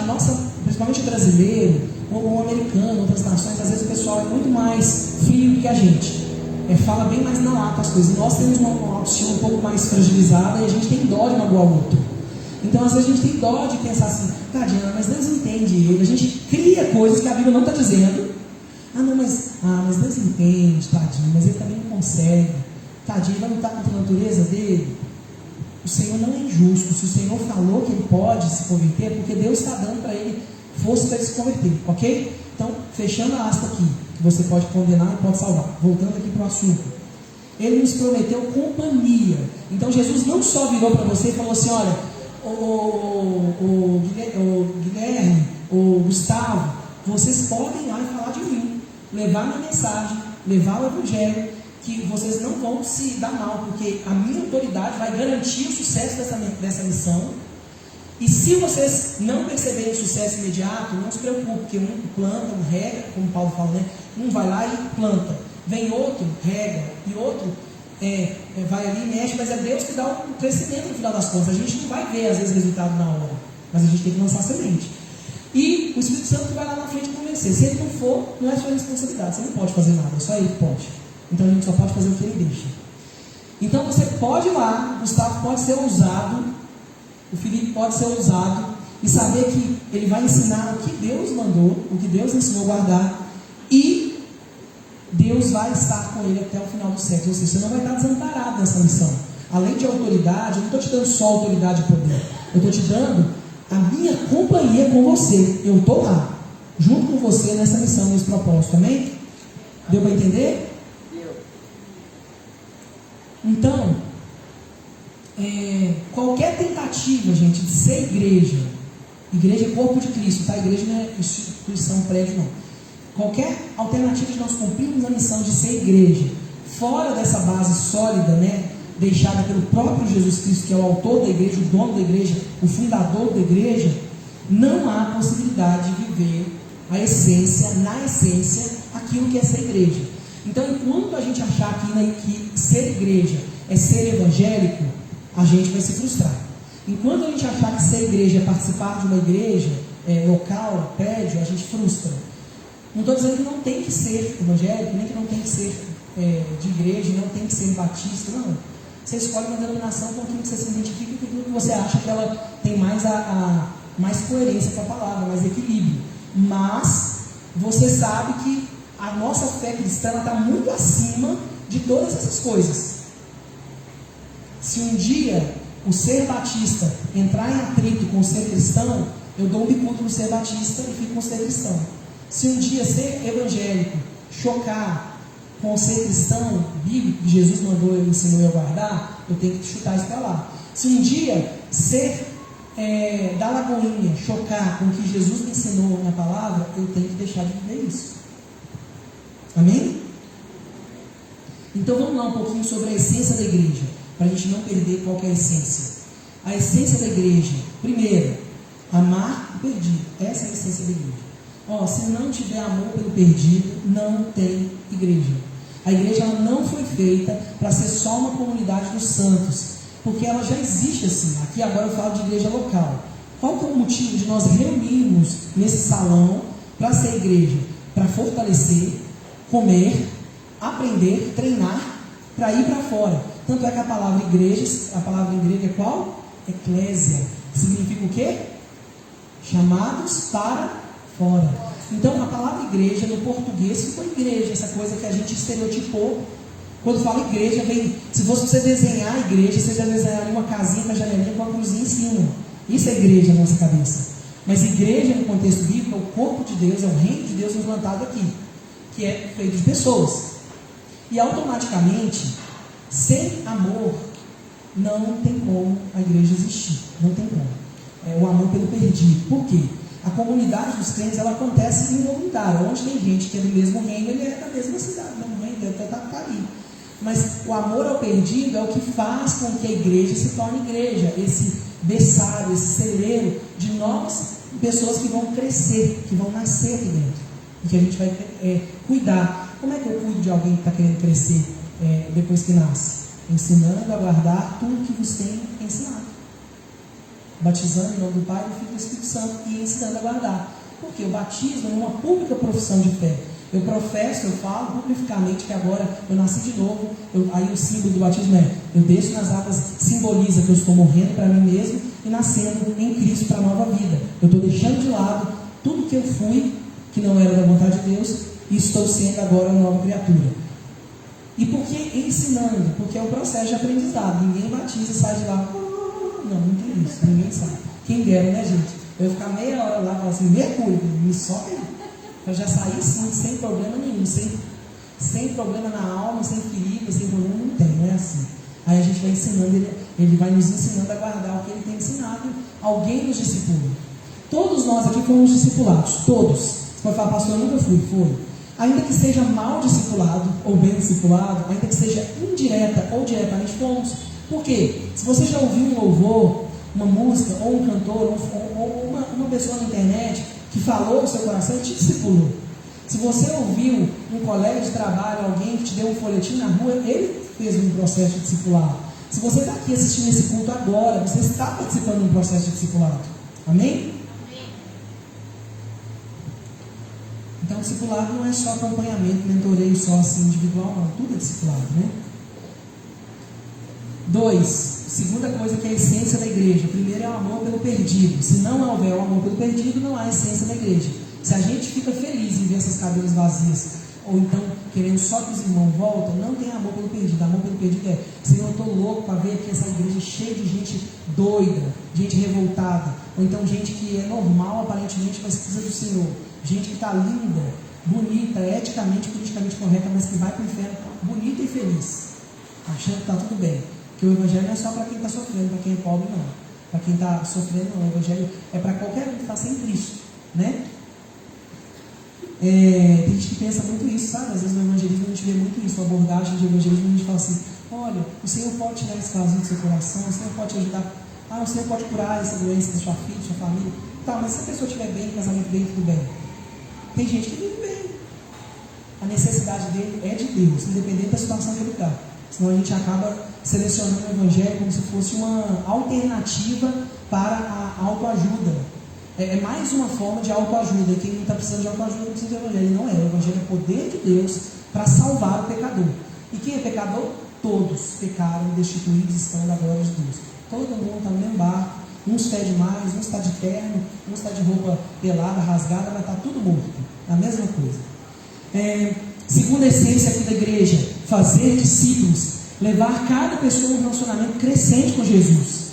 Speaker 1: principalmente o brasileiro, ou o americano, outras nações, às vezes o pessoal é muito mais frio do que a gente. Fala bem mais na lata as coisas. E nós temos uma autoestima um pouco mais fragilizada e a gente tem dó de magoar o outro. Então às vezes a gente tem dó de pensar assim: tadinha, mas Deus entende ele. A gente cria coisas que a Bíblia não está dizendo. Mas Deus entende, tadinho, mas ele também não consegue. Tadinho, ele vai lutar contra a natureza dele. O Senhor não é injusto. Se o Senhor falou que ele pode se converter, porque Deus está dando para ele força para ele se converter, ok? Então, fechando a aspa aqui, que você pode condenar e pode salvar. Voltando aqui para o assunto. Ele nos prometeu companhia. Então Jesus não só virou para você e falou assim: olha, o Guilherme, o Gustavo, vocês podem ir lá e falar de mim, levar minha mensagem, levar o Evangelho, que vocês não vão se dar mal, porque a minha autoridade vai garantir o sucesso dessa missão. E se vocês não perceberem sucesso imediato, não se preocupe, porque um planta, um rega, como Paulo fala, né? Um vai lá e planta, vem outro, rega, e outro vai ali e mexe, mas é Deus que dá o crescimento no final das contas. A gente não vai ver às vezes resultado na hora, mas a gente tem que lançar semente. E o Espírito Santo vai lá na frente convencer. Se ele não for, não é sua responsabilidade. Você não pode fazer nada, só ele pode. Então a gente só pode fazer o que ele deixa. Então você pode ir lá, o Gustavo pode ser ousado, o Felipe pode ser ousado, e saber que ele vai ensinar o que Deus mandou, o que Deus ensinou a guardar, e Deus vai estar com ele até o final do século. Ou seja, você não vai estar desamparado nessa missão. Além de autoridade, eu não estou te dando só autoridade e poder, eu estou te dando a minha companhia com você. Eu estou lá, junto com você nessa missão, nesse propósito, amém? Deu para entender? Então, qualquer tentativa, gente, de ser igreja é corpo de Cristo, tá? Igreja não é instituição, prédio, não. Qualquer alternativa de nós cumprirmos a missão de ser igreja, fora dessa base sólida, né, deixada pelo próprio Jesus Cristo, que é o autor da igreja, o dono da igreja, o fundador da igreja, não há possibilidade de viver a essência, na essência, aquilo que é ser igreja. Então, enquanto a gente achar que ser igreja é ser evangélico, a gente vai se frustrar. Enquanto a gente achar que ser igreja é participar de uma igreja local, prédio, a gente frustra. Não estou dizendo que não tem que ser evangélico, nem que não tem que ser de igreja, não tem que ser batista, não. Você escolhe uma denominação com aquilo que você se identifica e com aquilo que você acha que ela tem mais mais coerência com a palavra, mais equilíbrio. Mas você sabe que a nossa fé cristã está muito acima de todas essas coisas. Se um dia o ser batista entrar em atrito com o ser cristão, eu dou um bicudo no ser batista e fico com o ser cristão. Se um dia ser evangélico chocar com o ser cristão bíblico, que Jesus mandou, ele ensinou eu a guardar, eu tenho que chutar isso para lá. Se um dia ser da Lagoinha chocar com o que Jesus me ensinou na palavra, eu tenho que deixar de viver isso. Amém? Então vamos lá um pouquinho sobre a essência da igreja, para a gente não perder qual que é a essência. A essência da igreja, primeiro, amar o perdido. Essa é a essência da igreja. Se não tiver amor pelo perdido, não tem igreja. A igreja ela não foi feita para ser só uma comunidade dos santos, porque ela já existe assim. Aqui agora eu falo de igreja local. Qual que é o motivo de nós reunirmos nesse salão para ser igreja? Para fortalecer, comer, aprender, treinar, para ir para fora. Tanto é que a palavra igreja em grego é qual? Eclésia. Significa o quê? Chamados para fora. Então a palavra igreja no português ficou igreja, essa coisa que a gente estereotipou. Quando fala igreja, vem, se fosse você desenhar a igreja, você já desenharia uma casinha com a janelinha com a cruzinha em cima. Isso é igreja na nossa cabeça. Mas igreja no contexto bíblico é o corpo de Deus, é o reino de Deus implantado aqui, que é feito de pessoas. E automaticamente, sem amor, não tem como a igreja existir. Não tem como. O amor pelo perdido. Por quê? A comunidade dos crentes, ela acontece em algum lugar. Onde tem gente que é do mesmo reino, ele é da mesma cidade, do mesmo reino, deve estar ali. Mas o amor ao perdido é o que faz com que a igreja se torne igreja. Esse berçário, esse celeiro de novas pessoas que vão crescer, que vão nascer aqui dentro. E que a gente vai cuidar. Como é que eu cuido de alguém que está querendo crescer depois que nasce? Ensinando a guardar tudo que vos tem ensinado. Batizando em nome do Pai, do Filho e do Espírito Santo e ensinando a guardar. Porque o batismo é uma pública profissão de fé. Eu professo, eu falo publicamente que agora eu nasci de novo. Aí o símbolo do batismo eu desço nas águas, simboliza que eu estou morrendo para mim mesmo e nascendo em Cristo para a nova vida. Eu estou deixando de lado tudo que eu fui, que não era da vontade de Deus, e estou sendo agora uma nova criatura. E por que ensinando? Porque é um processo de aprendizado. Ninguém batiza e sai de lá. Não tem isso, ninguém sabe. Quem dera, né, gente? Eu ia ficar meia hora lá e falar assim, mergulho, me soca aí. Eu já saí assim, sem problema nenhum, sem problema na alma, sem ferida, sem problema, não tem, não é assim. Aí a gente vai ensinando, ele vai nos ensinando a guardar o que ele tem ensinado. Alguém nos discipula. Todos nós aqui fomos discipulados, todos. Você pode falar, pastor, eu nunca fui. Ainda que seja mal discipulado, ou bem discipulado, ainda que seja indireta ou diretamente, fomos. Por quê? Se você já ouviu um louvor, uma música, ou um cantor, ou uma pessoa na internet que falou no seu coração, ele te discipulou. Se você ouviu um colega de trabalho, alguém que te deu um folhetim na rua, ele fez um processo de discipulado. Se você está aqui assistindo esse culto agora, você está participando de um processo de discipulado. Amém? Então, discipulado não é só acompanhamento, mentoreio só assim individual, não. Tudo é discipulado, né? 2. Segunda coisa que é a essência da igreja. Primeiro é o amor pelo perdido. Se não houver o amor pelo perdido, não há essência da igreja. Se a gente fica feliz em ver essas cadeiras vazias, ou então querendo só que os irmãos voltem, não tem amor pelo perdido. Amor pelo perdido é: Senhor, eu estou louco para ver aqui essa igreja cheia de gente doida, gente revoltada, ou então gente que é normal aparentemente, mas precisa do Senhor, gente que está linda, bonita, eticamente, politicamente correta, mas que vai para o inferno bonita e feliz, achando que está tudo bem. Porque o evangelho não é só para quem está sofrendo, para quem é pobre, não. Para quem está sofrendo, não. O evangelho é para qualquer um que está sem Cristo, né? Tem gente que pensa muito isso, sabe? Às vezes no evangelismo a gente vê muito isso, a abordagem de evangelismo, a gente fala assim: olha, o Senhor pode tirar esse vazio do seu coração, o Senhor pode te ajudar, o Senhor pode curar essa doença da sua filha, da sua família. Tá, mas se a pessoa estiver bem, casamento bem, tudo bem. Tem gente que vive bem. A necessidade dele é de Deus, independente da situação que ele está. Senão a gente acaba selecionando o evangelho como se fosse uma alternativa para a autoajuda. É mais uma forma de autoajuda. E quem não está precisando de autoajuda não precisa de evangelho. Não é. O evangelho é o poder de Deus para salvar o pecador. E quem é pecador? Todos pecaram e destituídos estão da glória de Deus. Todo mundo está no mesmo barco. Uns fede mais, uns está de terno, uns está de roupa pelada, rasgada, mas está tudo morto. A mesma coisa. Segunda essência aqui da igreja: fazer discípulos, levar cada pessoa a um relacionamento crescente com Jesus,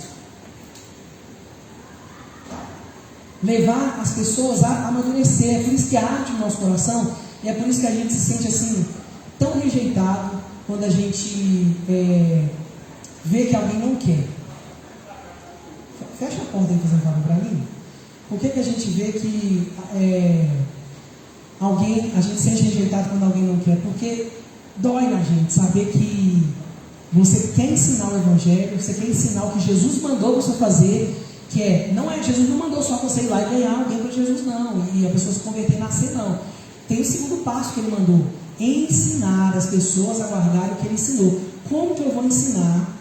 Speaker 1: levar as pessoas a amadurecer. É por isso que arde no nosso coração, e é por isso que a gente se sente assim tão rejeitado quando a gente vê que alguém não quer. Fecha a porta aí, fazendo favor para mim. Por que a gente vê que a gente se sente rejeitado quando alguém não quer? Porque dói na gente saber que você quer ensinar o evangelho, você quer ensinar o que Jesus mandou você fazer, que Jesus não mandou só você ir lá e ganhar alguém para Jesus, não, e a pessoa se converter e nascer, não. Tem o segundo passo que ele mandou: ensinar as pessoas a guardar o que ele ensinou. Como que eu vou ensinar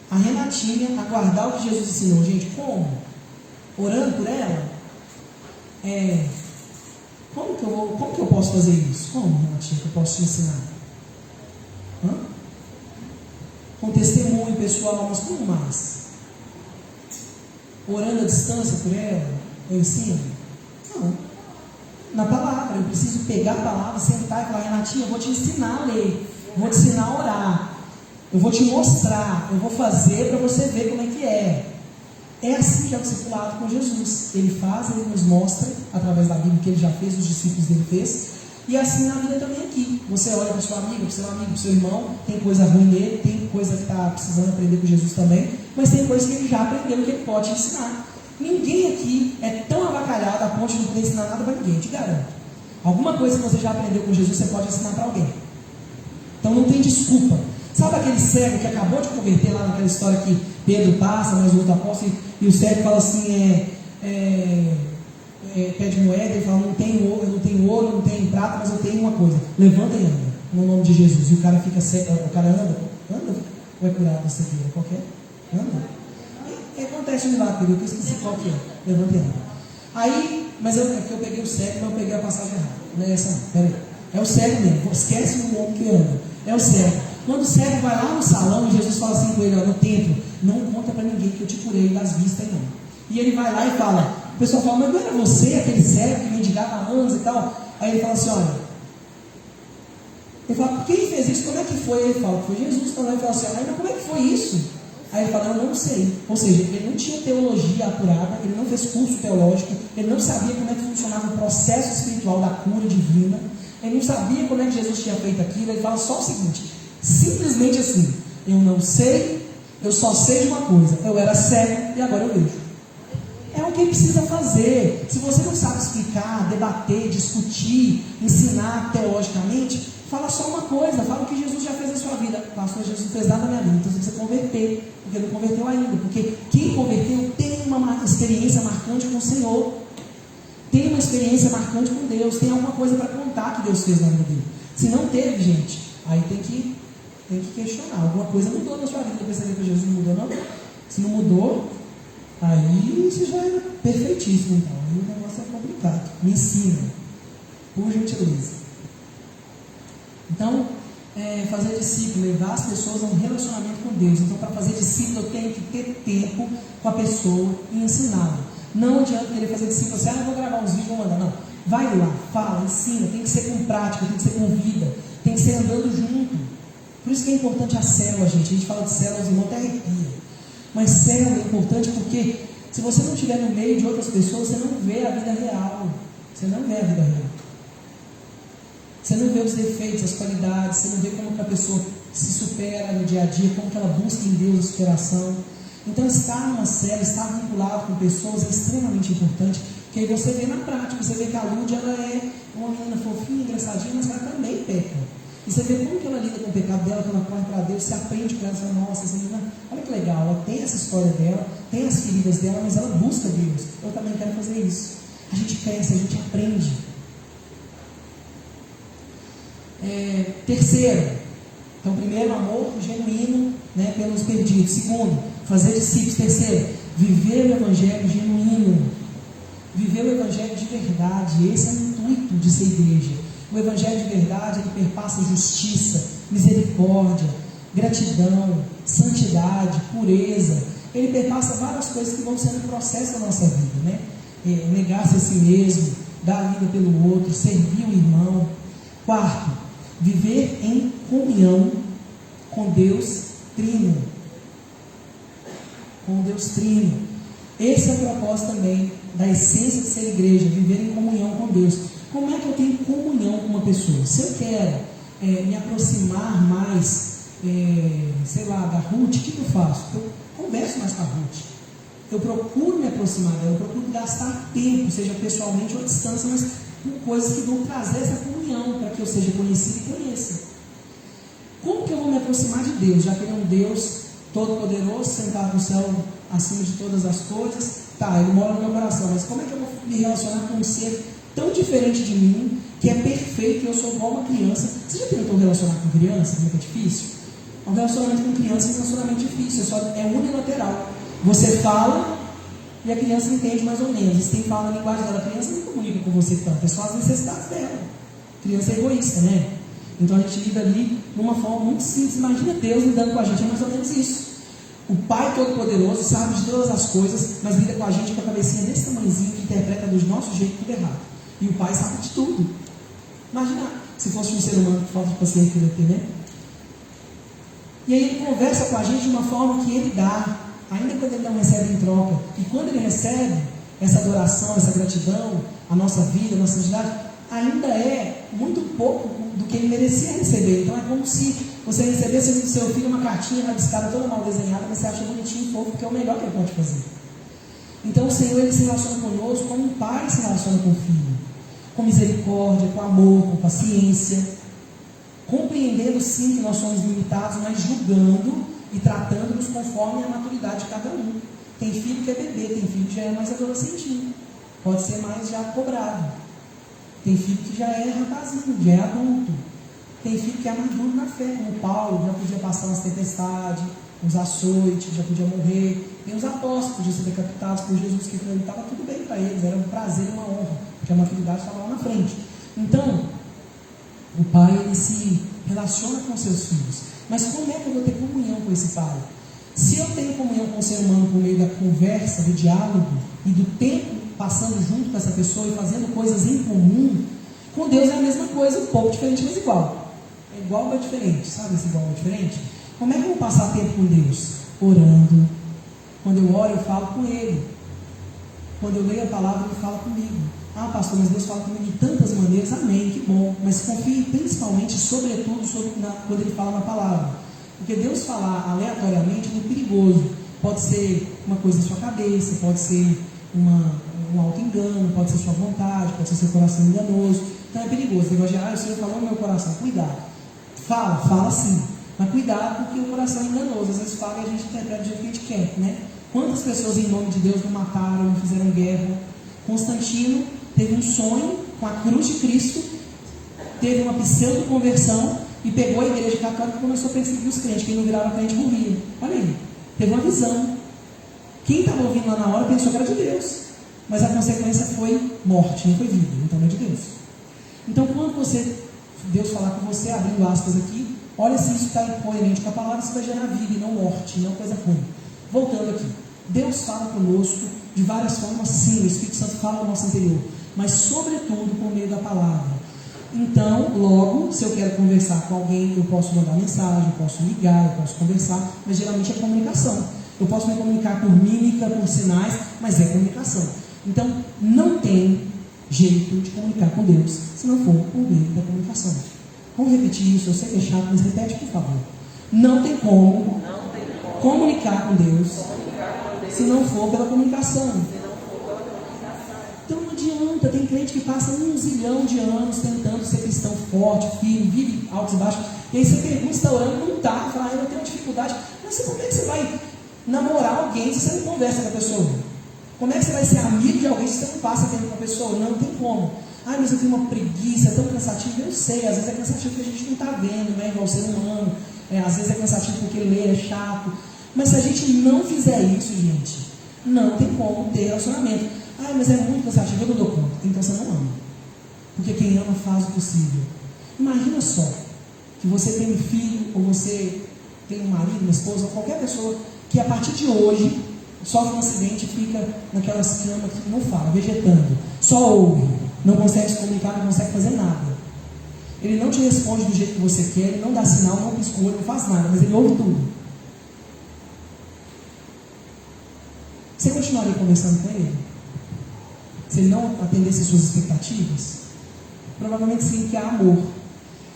Speaker 1: a Renatinha a guardar o que Jesus ensinou? Gente, como? Orando por ela? Como que eu posso fazer isso? Como, Renatinha, que eu posso te ensinar? Com testemunho pessoal, mas como mais? Orando à distância por ela? Eu ensino? Não. Na palavra, eu preciso pegar a palavra, sentar e falar: Renatinha, eu vou te ensinar a ler, vou te ensinar a orar, eu vou te mostrar, eu vou fazer para você ver como é que é. É assim que é o discipulado com Jesus. Ele faz, ele nos mostra, através da Bíblia, que ele já fez, os discípulos dele fez. E assim na vida também aqui. Você olha para sua amiga, para o seu amigo, para o seu irmão, tem coisa ruim nele, tem coisa que está precisando aprender com Jesus também, mas tem coisa que ele já aprendeu que ele pode ensinar. Ninguém aqui é tão avacalhado a ponto de não poder ensinar nada para ninguém, te garanto. Alguma coisa que você já aprendeu com Jesus, você pode ensinar para alguém. Então não tem desculpa. Sabe aquele cego que acabou de converter lá naquela história que Pedro passa, mas o outro apóstolo, e o cego fala assim, pede moeda, e fala: eu não tenho ouro, não tenho prata, mas eu tenho uma coisa, levanta e anda, no nome de Jesus. E o cara fica cego, o cara anda, ou é curado da cegueira, qualquer? Anda. E acontece um milagre, eu esqueci qual que é, levanta e anda. Aí, mas eu peguei o cego, mas eu peguei a passagem errada, não é essa não, peraí, é o cego mesmo, esquece o homem que anda, é o cego. Quando o cego vai lá no salão, e Jesus fala assim com ele, no templo: não conta para ninguém que eu te curei das vistas, não. E ele vai lá e fala, o pessoal fala: mas não era você aquele cego que mendigava há anos e tal? Aí ele fala assim: olha, ele fala: quem fez isso? Como é que foi? Ele fala: foi Jesus. Então ele fala assim: mas como é que foi isso? Aí ele fala: eu não sei. Ou seja, ele não tinha teologia apurada, ele não fez curso teológico, ele não sabia como é que funcionava o processo espiritual da cura divina, ele não sabia como é que Jesus tinha feito aquilo. Ele fala só o seguinte, simplesmente assim: eu não sei, eu só sei de uma coisa, eu era cego e agora eu vejo. É o que ele precisa fazer. Se você não sabe explicar, debater, discutir, ensinar teologicamente, fala só uma coisa, fala o que Jesus já fez na sua vida. Pastor, Jesus não fez nada na minha vida, então você precisa converter, porque não converteu ainda, porque quem converteu tem uma experiência marcante com o Senhor, tem uma experiência marcante com Deus, tem alguma coisa para contar que Deus fez na vida dele. Se não teve, gente, aí tem que questionar, alguma coisa mudou na sua vida. Percebeu que Jesus não mudou, não? Se não mudou, aí você já era perfeitíssimo, então aí o negócio é complicado. Me ensina. Por gentileza. Então, fazer discípulo, levar as pessoas a um relacionamento com Deus. Então, para fazer discípulo, eu tenho que ter tempo com a pessoa e ensiná-la. Não adianta querer fazer discípulo assim, eu vou gravar uns vídeos e vou mandar. Não. Vai lá, fala, ensina. Tem que ser com prática, tem que ser com vida, tem que ser andando junto. Por isso que é importante a célula, gente. A gente fala de célula, os irmãos até arrepia. Mas célula é importante porque se você não estiver no meio de outras pessoas, você não vê a vida real. Você não vê a vida real. Você não vê os defeitos, as qualidades, você não vê como que a pessoa se supera no dia a dia, como que ela busca em Deus a superação. Então, estar numa célula, estar vinculado com pessoas é extremamente importante, porque aí você vê na prática, você vê que a Lud, ela é uma menina fofinha, engraçadinha, mas ela também peca. E você vê como que ela lida com o pecado dela, que ela corre para Deus, você aprende com ela, você fala, nossa, essa menina, olha que legal, ela tem essa história dela, tem as feridas dela, mas ela busca Deus. Eu também quero fazer isso. A gente cresce, a gente aprende. Terceiro, então primeiro, amor genuíno, né, pelos perdidos. Segundo, fazer discípulos. Terceiro, viver o evangelho genuíno, viver o evangelho de verdade. Esse é o intuito de ser igreja. O evangelho de verdade, ele perpassa justiça, misericórdia, gratidão, santidade, pureza. Ele perpassa várias coisas que vão sendo processo da nossa vida, né? Negar-se a si mesmo, dar a vida pelo outro, servir o irmão. Quarto, viver em comunhão com Deus Trino. Com Deus Trino. Esse é o propósito também da essência de ser igreja, viver em comunhão com Deus. Como é que eu tenho comunhão com uma pessoa? Se eu quero me aproximar mais, sei lá, da Ruth, o que eu faço? Eu converso mais com a Ruth. Eu procuro me aproximar dela, eu procuro gastar tempo, seja pessoalmente ou à distância, mas com coisas que vão trazer essa comunhão, para que eu seja conhecido e conheça. Como que eu vou me aproximar de Deus? Já que Ele é um Deus todo-poderoso, sentado no céu, acima de todas as coisas. Tá, Ele mora no meu coração, mas como é que eu vou me relacionar com um ser tão diferente de mim, que é perfeito e eu sou igual uma criança? Você já tentou relacionar com criança? Muito difícil? Um relacionamento com criança é um relacionamento difícil, é unilateral. Você fala e a criança entende mais ou menos. Você tem que falar na linguagem dela. A criança não comunica com você tanto, é só as necessidades dela. A criança é egoísta, né? Então a gente lida ali de uma forma muito simples. Imagina Deus lidando com a gente, é mais ou menos isso. O Pai Todo-Poderoso sabe de todas as coisas, mas lida com a gente com a cabecinha desse tamanhozinho, que interpreta do nosso jeito tudo errado. E o Pai sabe de tudo. Imagina se fosse um ser humano que falta de paciência que ele ter, né? E aí ele conversa com a gente de uma forma que ele dá, ainda quando ele não recebe em troca. E quando ele recebe essa adoração, essa gratidão, a nossa vida, a nossa santidade, ainda é muito pouco do que ele merecia receber. Então é como se você recebesse do seu filho uma cartinha rabiscada, toda mal desenhada, mas você acha bonitinho e fofo, porque é o melhor que ele pode fazer. Então o Senhor, ele se relaciona conosco como um pai se relaciona com o filho, com misericórdia, com amor, com paciência, compreendendo sim que nós somos limitados, mas julgando e tratando-nos conforme a maturidade de cada um. Tem filho que é bebê, tem filho que já é mais adolescentinho, pode ser mais já cobrado. Tem filho que já é rapazinho, já é adulto. Tem filho que é maduro na fé, como Paulo, já podia passar umas tempestades, uns açoites, já podia morrer. Tem os apóstolos, podiam ser decapitados por Jesus, que estava tudo bem para eles, era um prazer e uma honra, porque a maturidade estava lá na frente. Então, o pai, ele se relaciona com seus filhos. Mas como é que eu vou ter comunhão com esse pai? Se eu tenho comunhão com o ser humano por meio da conversa, do diálogo e do tempo passando junto com essa pessoa e fazendo coisas em comum, com Deus é a mesma coisa, um pouco diferente, mas igual. É igual, mas diferente. Sabe esse igual, mas diferente? Como é que eu vou passar tempo com Deus? Orando. Quando eu oro, eu falo com Ele. Quando eu leio a palavra, Ele fala comigo. Ah, pastor, mas Deus fala comigo de tantas maneiras. Amém, que bom. Mas confie principalmente, sobretudo, quando Ele fala na palavra. Porque Deus falar aleatoriamente é muito perigoso. Pode ser uma coisa na sua cabeça, pode ser um auto-engano, pode ser sua vontade, pode ser seu coração enganoso. Então é perigoso. Você vai dizer, o Senhor falou no meu coração. Cuidado. Fala sim. Mas cuidado, porque o coração é enganoso. Às vezes fala e a gente interpreta do jeito que a gente quer, né? Quantas pessoas em nome de Deus não mataram, não fizeram guerra? Constantino teve um sonho com a cruz de Cristo, teve uma pseudo-conversão e pegou a igreja católica e começou a perseguir os crentes. Quem não virava crente morria. Olha aí, teve uma visão. Quem estava ouvindo lá na hora pensou que era de Deus, mas a consequência foi morte, não foi vida, então não é de Deus. Então, quando Deus falar com você, abrindo aspas aqui, olha se isso está coerente com a palavra, isso vai gerar vida e não morte, não coisa ruim. Voltando aqui, Deus fala conosco de várias formas, sim, o Espírito Santo fala no nosso interior, mas sobretudo por meio da palavra. Então, logo, se eu quero conversar com alguém, eu posso mandar mensagem, eu posso ligar, eu posso conversar, mas geralmente é comunicação. Eu posso me comunicar por mímica, por sinais, mas é comunicação. Então, não tem jeito de comunicar com Deus se não for por meio da comunicação. Vamos repetir isso, eu sei que é chato, mas repete, por favor. Não tem como comunicar com Deus se não for pela comunicação. Então não adianta, tem crente que passa 1 zilhão de anos tentando ser cristão forte, firme, vive altos e baixos, e aí você pergunta se está orando, não está, fala, eu tenho uma dificuldade. Mas como é que você vai namorar alguém se você não conversa com a pessoa? Como é que você vai ser amigo de alguém se você não passa tempo com a pessoa? Não tem como. Ah, mas eu tenho uma preguiça, é tão cansativo. Eu sei, às vezes é cansativo porque a gente não está vendo, né? Igual ser humano. Às vezes é cansativo porque ler é chato. Mas se a gente não fizer isso, gente, não tem como ter relacionamento. Ah, mas é muito cansativo, eu não dou conta. Então você não ama. Porque quem ama faz o possível. Imagina só, que você tem um filho, ou você tem um marido, uma esposa, ou qualquer pessoa, que a partir de hoje sofre um acidente e fica naquelas camas que não fala, vegetando, só ouve, não consegue se comunicar, não consegue fazer nada. Ele não te responde do jeito que você quer, ele não dá sinal, não pisca o olho, não faz nada, mas ele ouve tudo. Você continuaria conversando com ele? Se ele não atendesse suas expectativas? Provavelmente sim, que há amor.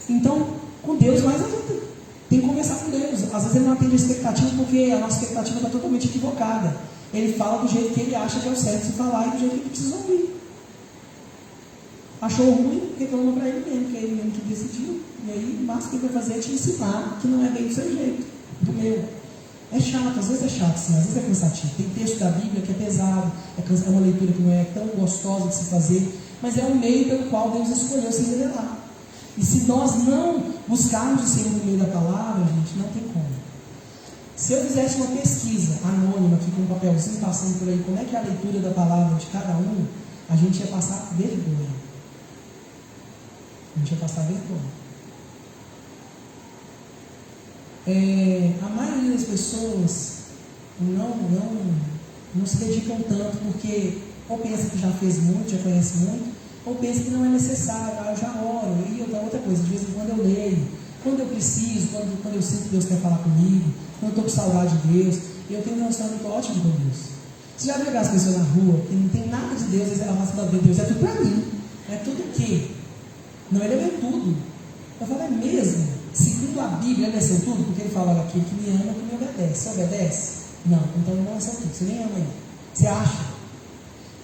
Speaker 1: Então, com Deus mais ainda. Tem que conversar com Deus. Às vezes ele não atende a expectativa porque a nossa expectativa está totalmente equivocada. Ele fala do jeito que ele acha que é o certo de falar e do jeito que ele precisa ouvir. Achou ruim, reclama para ele mesmo, que é ele mesmo que decidiu. E aí, o máximo que ele vai fazer é te ensinar que não é bem do seu jeito, do meu. É chato, às vezes é chato, sim, às vezes é cansativo. Tem texto da Bíblia que é pesado, é uma leitura que não é tão gostosa de se fazer, mas é um meio pelo qual Deus escolheu se revelar. E se nós não buscarmos o Senhor no meio da palavra, gente, não tem como. Se eu fizesse uma pesquisa anônima aqui com um papelzinho passando por aí, como é que é a leitura da palavra de cada um, a gente ia passar vergonha. A gente ia passar vergonha. A maioria das pessoas não se dedicam tanto porque ou pensa que já fez muito, já conhece muito, ou pensa que não é necessário. Eu já oro, e outra coisa, de vez em quando eu leio, quando eu preciso, quando eu sinto que Deus quer falar comigo, quando eu estou com saudade de Deus, eu tenho um relacionamento ótimo com Deus. Você já viu as pessoas na rua que não tem nada de Deus, elas falam assim, Deus é tudo para mim, é tudo o quê? Não, ele é tudo. Eu falo, é mesmo? Segundo a Bíblia, ele é seu tudo? Porque ele fala, olha, aquele que me ama, que me obedece. Você obedece? Não, então não é seu tudo, você nem ama ele. Você acha?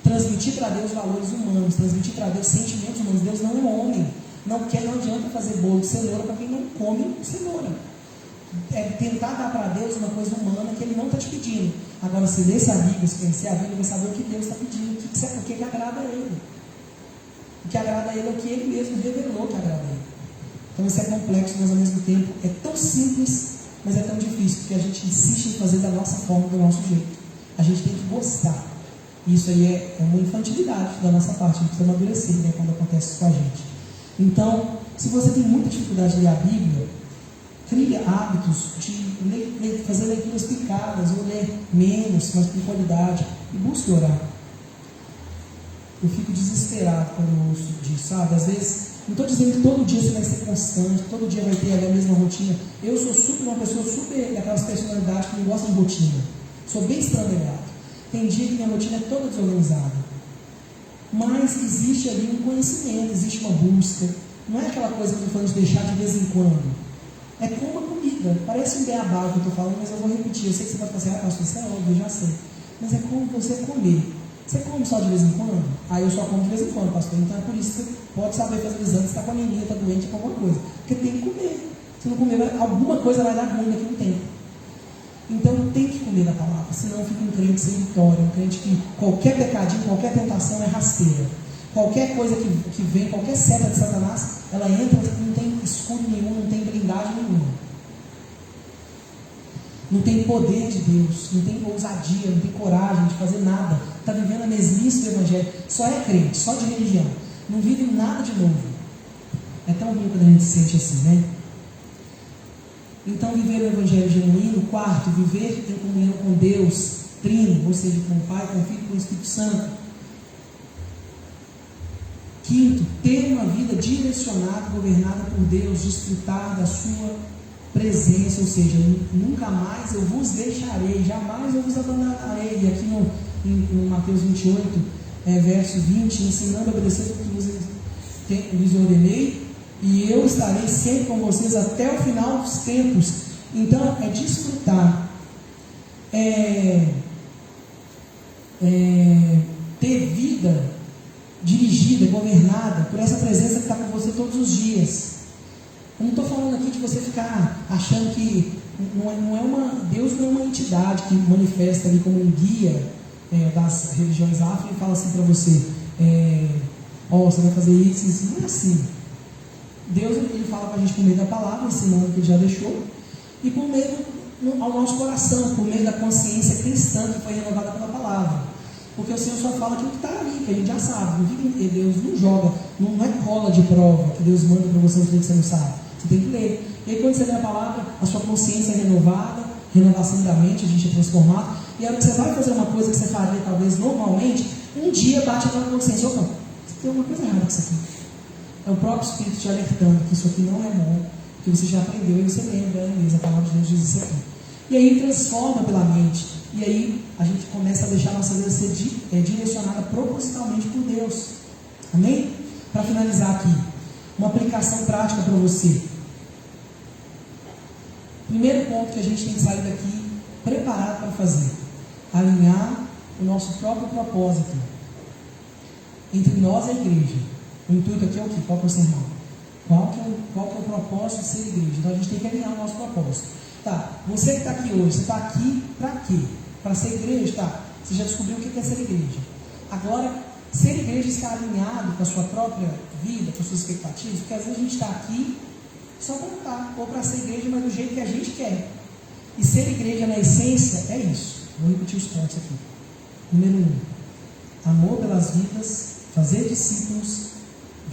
Speaker 1: Transmitir para Deus valores humanos, transmitir para Deus sentimentos humanos. Deus não é homem. Não adianta fazer bolo de cenoura para quem não come cenoura. É tentar dar para Deus uma coisa humana que Ele não está te pedindo. Agora, se ler a Bíblia, se conhecer a Bíblia, vai saber o que Deus está pedindo, o que agrada a Ele. O que agrada a Ele é o que Ele mesmo revelou que agrada a Ele. Então isso é complexo, mas ao mesmo tempo é tão simples, mas é tão difícil, porque a gente insiste em fazer da nossa forma, do nosso jeito. A gente tem que gostar. Isso aí é uma infantilidade da nossa parte, a gente precisa amadurecer, né, quando acontece isso com a gente. Então, se você tem muita dificuldade de ler a Bíblia, crie hábitos de fazer leituras picadas, ou ler menos, mas com qualidade, e busque orar. Eu fico desesperado quando eu ouço disso, sabe? Às vezes, não estou dizendo que todo dia você vai ser constante, todo dia vai ter a mesma rotina. Eu sou uma pessoa super daquelas personalidades que não gostam de rotina. Sou bem estrambelhado. Tem dia que minha rotina é toda desorganizada. Mas existe ali um conhecimento, existe uma busca. Não é aquela coisa que eu estou falando de deixar de vez em quando. É como uma comida. Parece um beabá que eu estou falando, mas eu vou repetir. Eu sei que você vai ficar assim, pastor, isso é óbvio, eu já sei. Mas é como você comer. Você come só de vez em quando? Eu só como de vez em quando, pastor. Então é por isso que você pode saber fazer exame se está com anemia, está doente, com alguma coisa. Porque tem que comer. Se não comer, alguma coisa vai dar ruim daqui a um tempo. Então tem que comer da palavra, senão fica um crente sem vitória, um crente que qualquer pecadinho, qualquer tentação é rasteira. Qualquer coisa que vem, qualquer seta de Satanás, ela entra, não tem escudo nenhum, não tem blindagem nenhuma. Não tem poder de Deus, não tem ousadia, não tem coragem de fazer nada. Está vivendo a mesmice do Evangelho. Só é crente, só de religião. Não vive nada de novo. É tão ruim quando a gente se sente assim, né? Então, viver o Evangelho genuíno. Quarto, viver em comunhão com Deus, Trino, ou seja, com o Pai, com o Filho e com o Espírito Santo. Quinto, ter uma vida direcionada, governada por Deus, desfrutar da sua presença, ou seja, nunca mais eu vos deixarei, jamais eu vos abandonarei. E aqui no Mateus 28, verso 20, ensinando a obedecer o que vos ordenei, e eu estarei sempre com vocês até o final dos tempos. Então, é desfrutar, ter vida dirigida, governada por essa presença que está com você todos os dias. Eu não estou falando aqui de você ficar achando que Deus não é uma entidade que manifesta ali como um guia das religiões afro e fala assim para você, você vai fazer isso, isso. Não é assim. Deus, ele fala para a gente por meio da palavra, ensinando o que ele já deixou, e por meio ao nosso coração, por meio da consciência cristã que foi renovada pela palavra. Porque o Senhor só fala aquilo que está ali, que a gente já sabe. Deus não joga, não é cola de prova que Deus manda para você que você não sabe. Você tem que ler. E aí quando você lê a palavra, a sua consciência é renovada, renovação da mente, a gente é transformado. E aí você vai fazer uma coisa que você faria talvez normalmente, um dia bate aquela consciência, opa, tem alguma coisa errada com isso aqui. É o próprio Espírito te alertando que isso aqui não é bom, que você já aprendeu e você lembra, a palavra de Deus diz isso aqui. E aí transforma pela mente. E aí a gente começa a deixar a nossa vida ser direcionada propositalmente por Deus. Amém? Para finalizar aqui, uma aplicação prática para você. Primeiro ponto que a gente tem que sair daqui preparado para fazer: alinhar o nosso próprio propósito entre nós e a igreja. O intuito aqui é o quê? Qual que é o sermão? Qual que é o propósito de ser igreja? Então a gente tem que alinhar o nosso propósito. Tá, você que está aqui hoje, você está aqui para quê? Para ser igreja, tá? Você já descobriu o que é ser igreja. Agora, ser igreja está alinhado com a sua própria vida, com as suas expectativas, porque às vezes a gente está aqui só para estar, ou para ser igreja, mas do jeito que a gente quer. E ser igreja na essência é isso. Vou repetir os pontos aqui. Número 1, amor pelas vidas, fazer discípulos,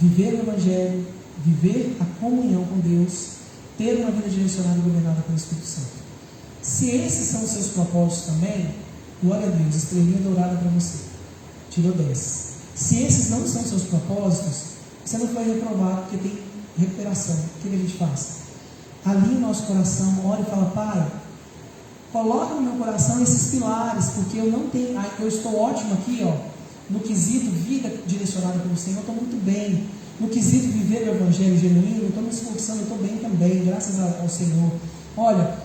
Speaker 1: viver o Evangelho, viver a comunhão com Deus, ter uma vida direcionada e governada pelo Espírito Santo. Se esses são os seus propósitos também, glória a Deus, estrelinha dourada para você. Tirou 10. Se esses não são os seus propósitos, você não foi reprovado, porque tem recuperação. O que a gente faz? Alinha o nosso coração, ora e fala: Pai, coloca no meu coração esses pilares, porque eu estou ótimo aqui, no quesito vida direcionada pelo Senhor, eu estou muito bem. No quesito viver o Evangelho genuíno, eu estou me esforçando, eu estou bem também, graças ao Senhor. Olha,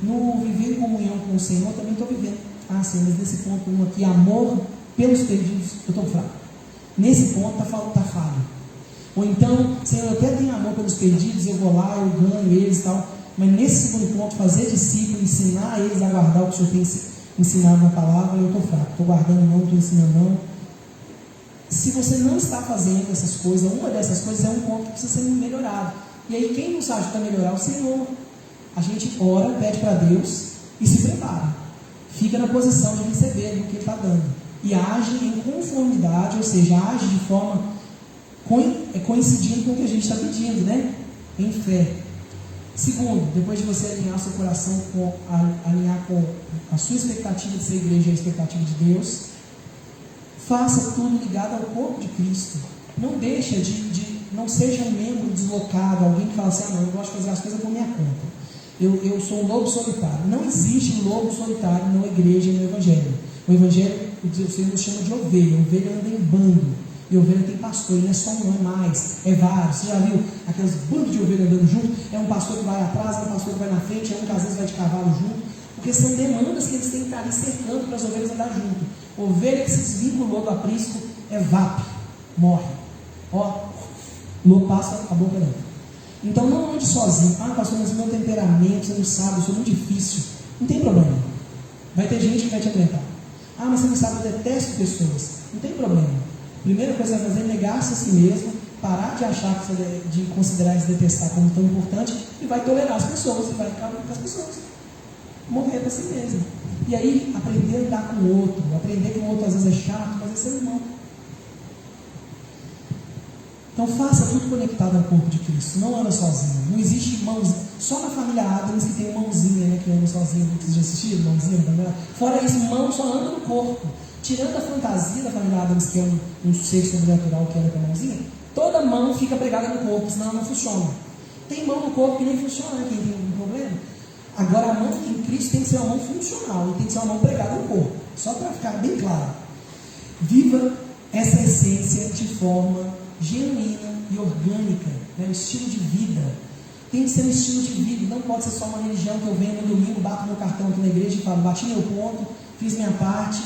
Speaker 1: no viver em comunhão com o Senhor, eu também estou vivendo. Senhor, mas nesse ponto 1 aqui, amor pelos perdidos, eu estou fraco. Nesse ponto está falho. Ou então, Senhor, eu até tenho amor pelos perdidos, eu vou lá, eu ganho eles e tal, mas nesse segundo ponto, fazer discípulo, ensinar eles a guardar o que o Senhor tem ensinado na palavra, eu estou fraco. Estou guardando não, estou ensinando não. Se você não está fazendo essas coisas, uma dessas coisas é um ponto que precisa ser melhorado. E aí quem nos ajuda a melhorar é o Senhor. A gente ora, pede para Deus e se prepara. Fica na posição de receber o que Ele está dando. E age em conformidade, ou seja, age de forma coincidindo com o que a gente está pedindo, né? Em fé. Segundo, depois de você alinhar seu coração alinhar com a sua expectativa de ser igreja e a expectativa de Deus, faça tudo ligado ao corpo de Cristo. Não deixa não seja um membro deslocado, alguém que fala assim: não, eu gosto de fazer as coisas por minha conta. Eu sou um lobo solitário. Não existe um lobo solitário na igreja e no Evangelho. O Evangelho, o Senhor nos chama de ovelha. Ovelha anda em bando. E ovelha tem pastor, e não é só um, não é mais, é vários. Você já viu aqueles bandos de ovelha andando junto? É um pastor que vai atrás, é um pastor que vai na frente, é um que às vezes vai de cavalo junto. Porque são demandas que eles têm que estar ali cercando para as ovelhas andar junto. Ovelha que se desvinculou do aprisco é VAP, morre. Lobo passa a boca dentro. Então não ande sozinho. Pastor, mas o meu temperamento, você não sabe, eu sou muito difícil. Não tem problema. Vai ter gente que vai te aguentar. Mas você não sabe, eu detesto pessoas. Não tem problema. Primeira coisa que vai fazer é negar-se a si mesmo, parar de achar, de considerar e se detestar como tão importante, e vai tolerar as pessoas, e vai ficar com as pessoas. Morrer para si mesmo. E aí, aprender a lidar com o outro. Aprender que o outro às vezes é chato, mas é ser humano. Então, Então faça tudo conectado ao corpo de Cristo. Não anda sozinho. Não existe irmãos. Só na família Adams que tem irmãozinha, né, que anda sozinho. Vocês já assistiram? Irmãozinha, tá? Fora isso, irmão só anda no corpo. Tirando a fantasia da família Adams, que é um ser sobrenatural que anda com a mãozinha, toda mão fica pregada no corpo, senão ela não funciona. Tem mão no corpo que nem funciona, né? Quem tem um problema. Agora a mão em Cristo tem que ser uma mão funcional e tem que ser uma mão pregada no corpo. Só para ficar bem claro. Viva essa essência de forma genuína e orgânica, né? Um estilo de vida. Tem que ser um estilo de vida, não pode ser só uma religião que eu venho no domingo, bato meu cartão aqui na igreja e falo, bati meu ponto, fiz minha parte,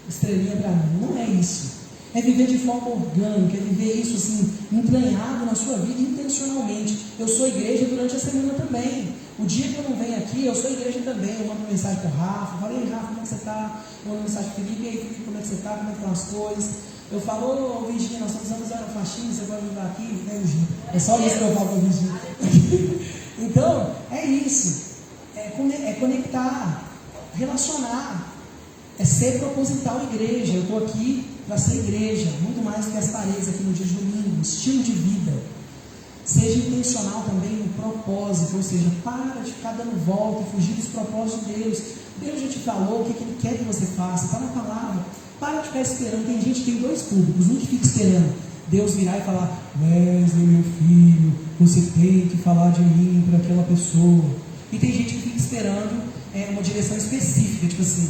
Speaker 1: estrelinha para mim. Não é isso. É viver de forma orgânica, é viver isso assim, entranhado na sua vida intencionalmente. Eu sou igreja durante a semana também. O dia que eu não venho aqui, eu sou igreja também. Eu mando mensagem para o Rafa, falo, ei Rafa, como é que você está? Eu mando mensagem para o Felipe, e aí Felipe, como é que você está? Como é que estão as coisas? Eu falo, ô Virgínia, nós estamos usando a faxina, você pode ajudar aqui? É só isso que eu falo para a Virgínia. Então, é isso. É conectar, relacionar. É ser proposital igreja. Eu estou aqui para ser igreja, muito mais do que as paredes aqui no dia de domingo, estilo de vida. Seja intencional também no propósito, ou seja, para de ficar dando volta e fugir dos propósitos de Deus. Deus já te falou o que Ele quer que você faça, está na palavra. Para de ficar esperando. Tem gente que tem dois públicos, um que fica esperando Deus virar e falar, Wesley, meu filho, você tem que falar de mim para aquela pessoa. E tem gente que fica esperando uma direção específica, tipo assim,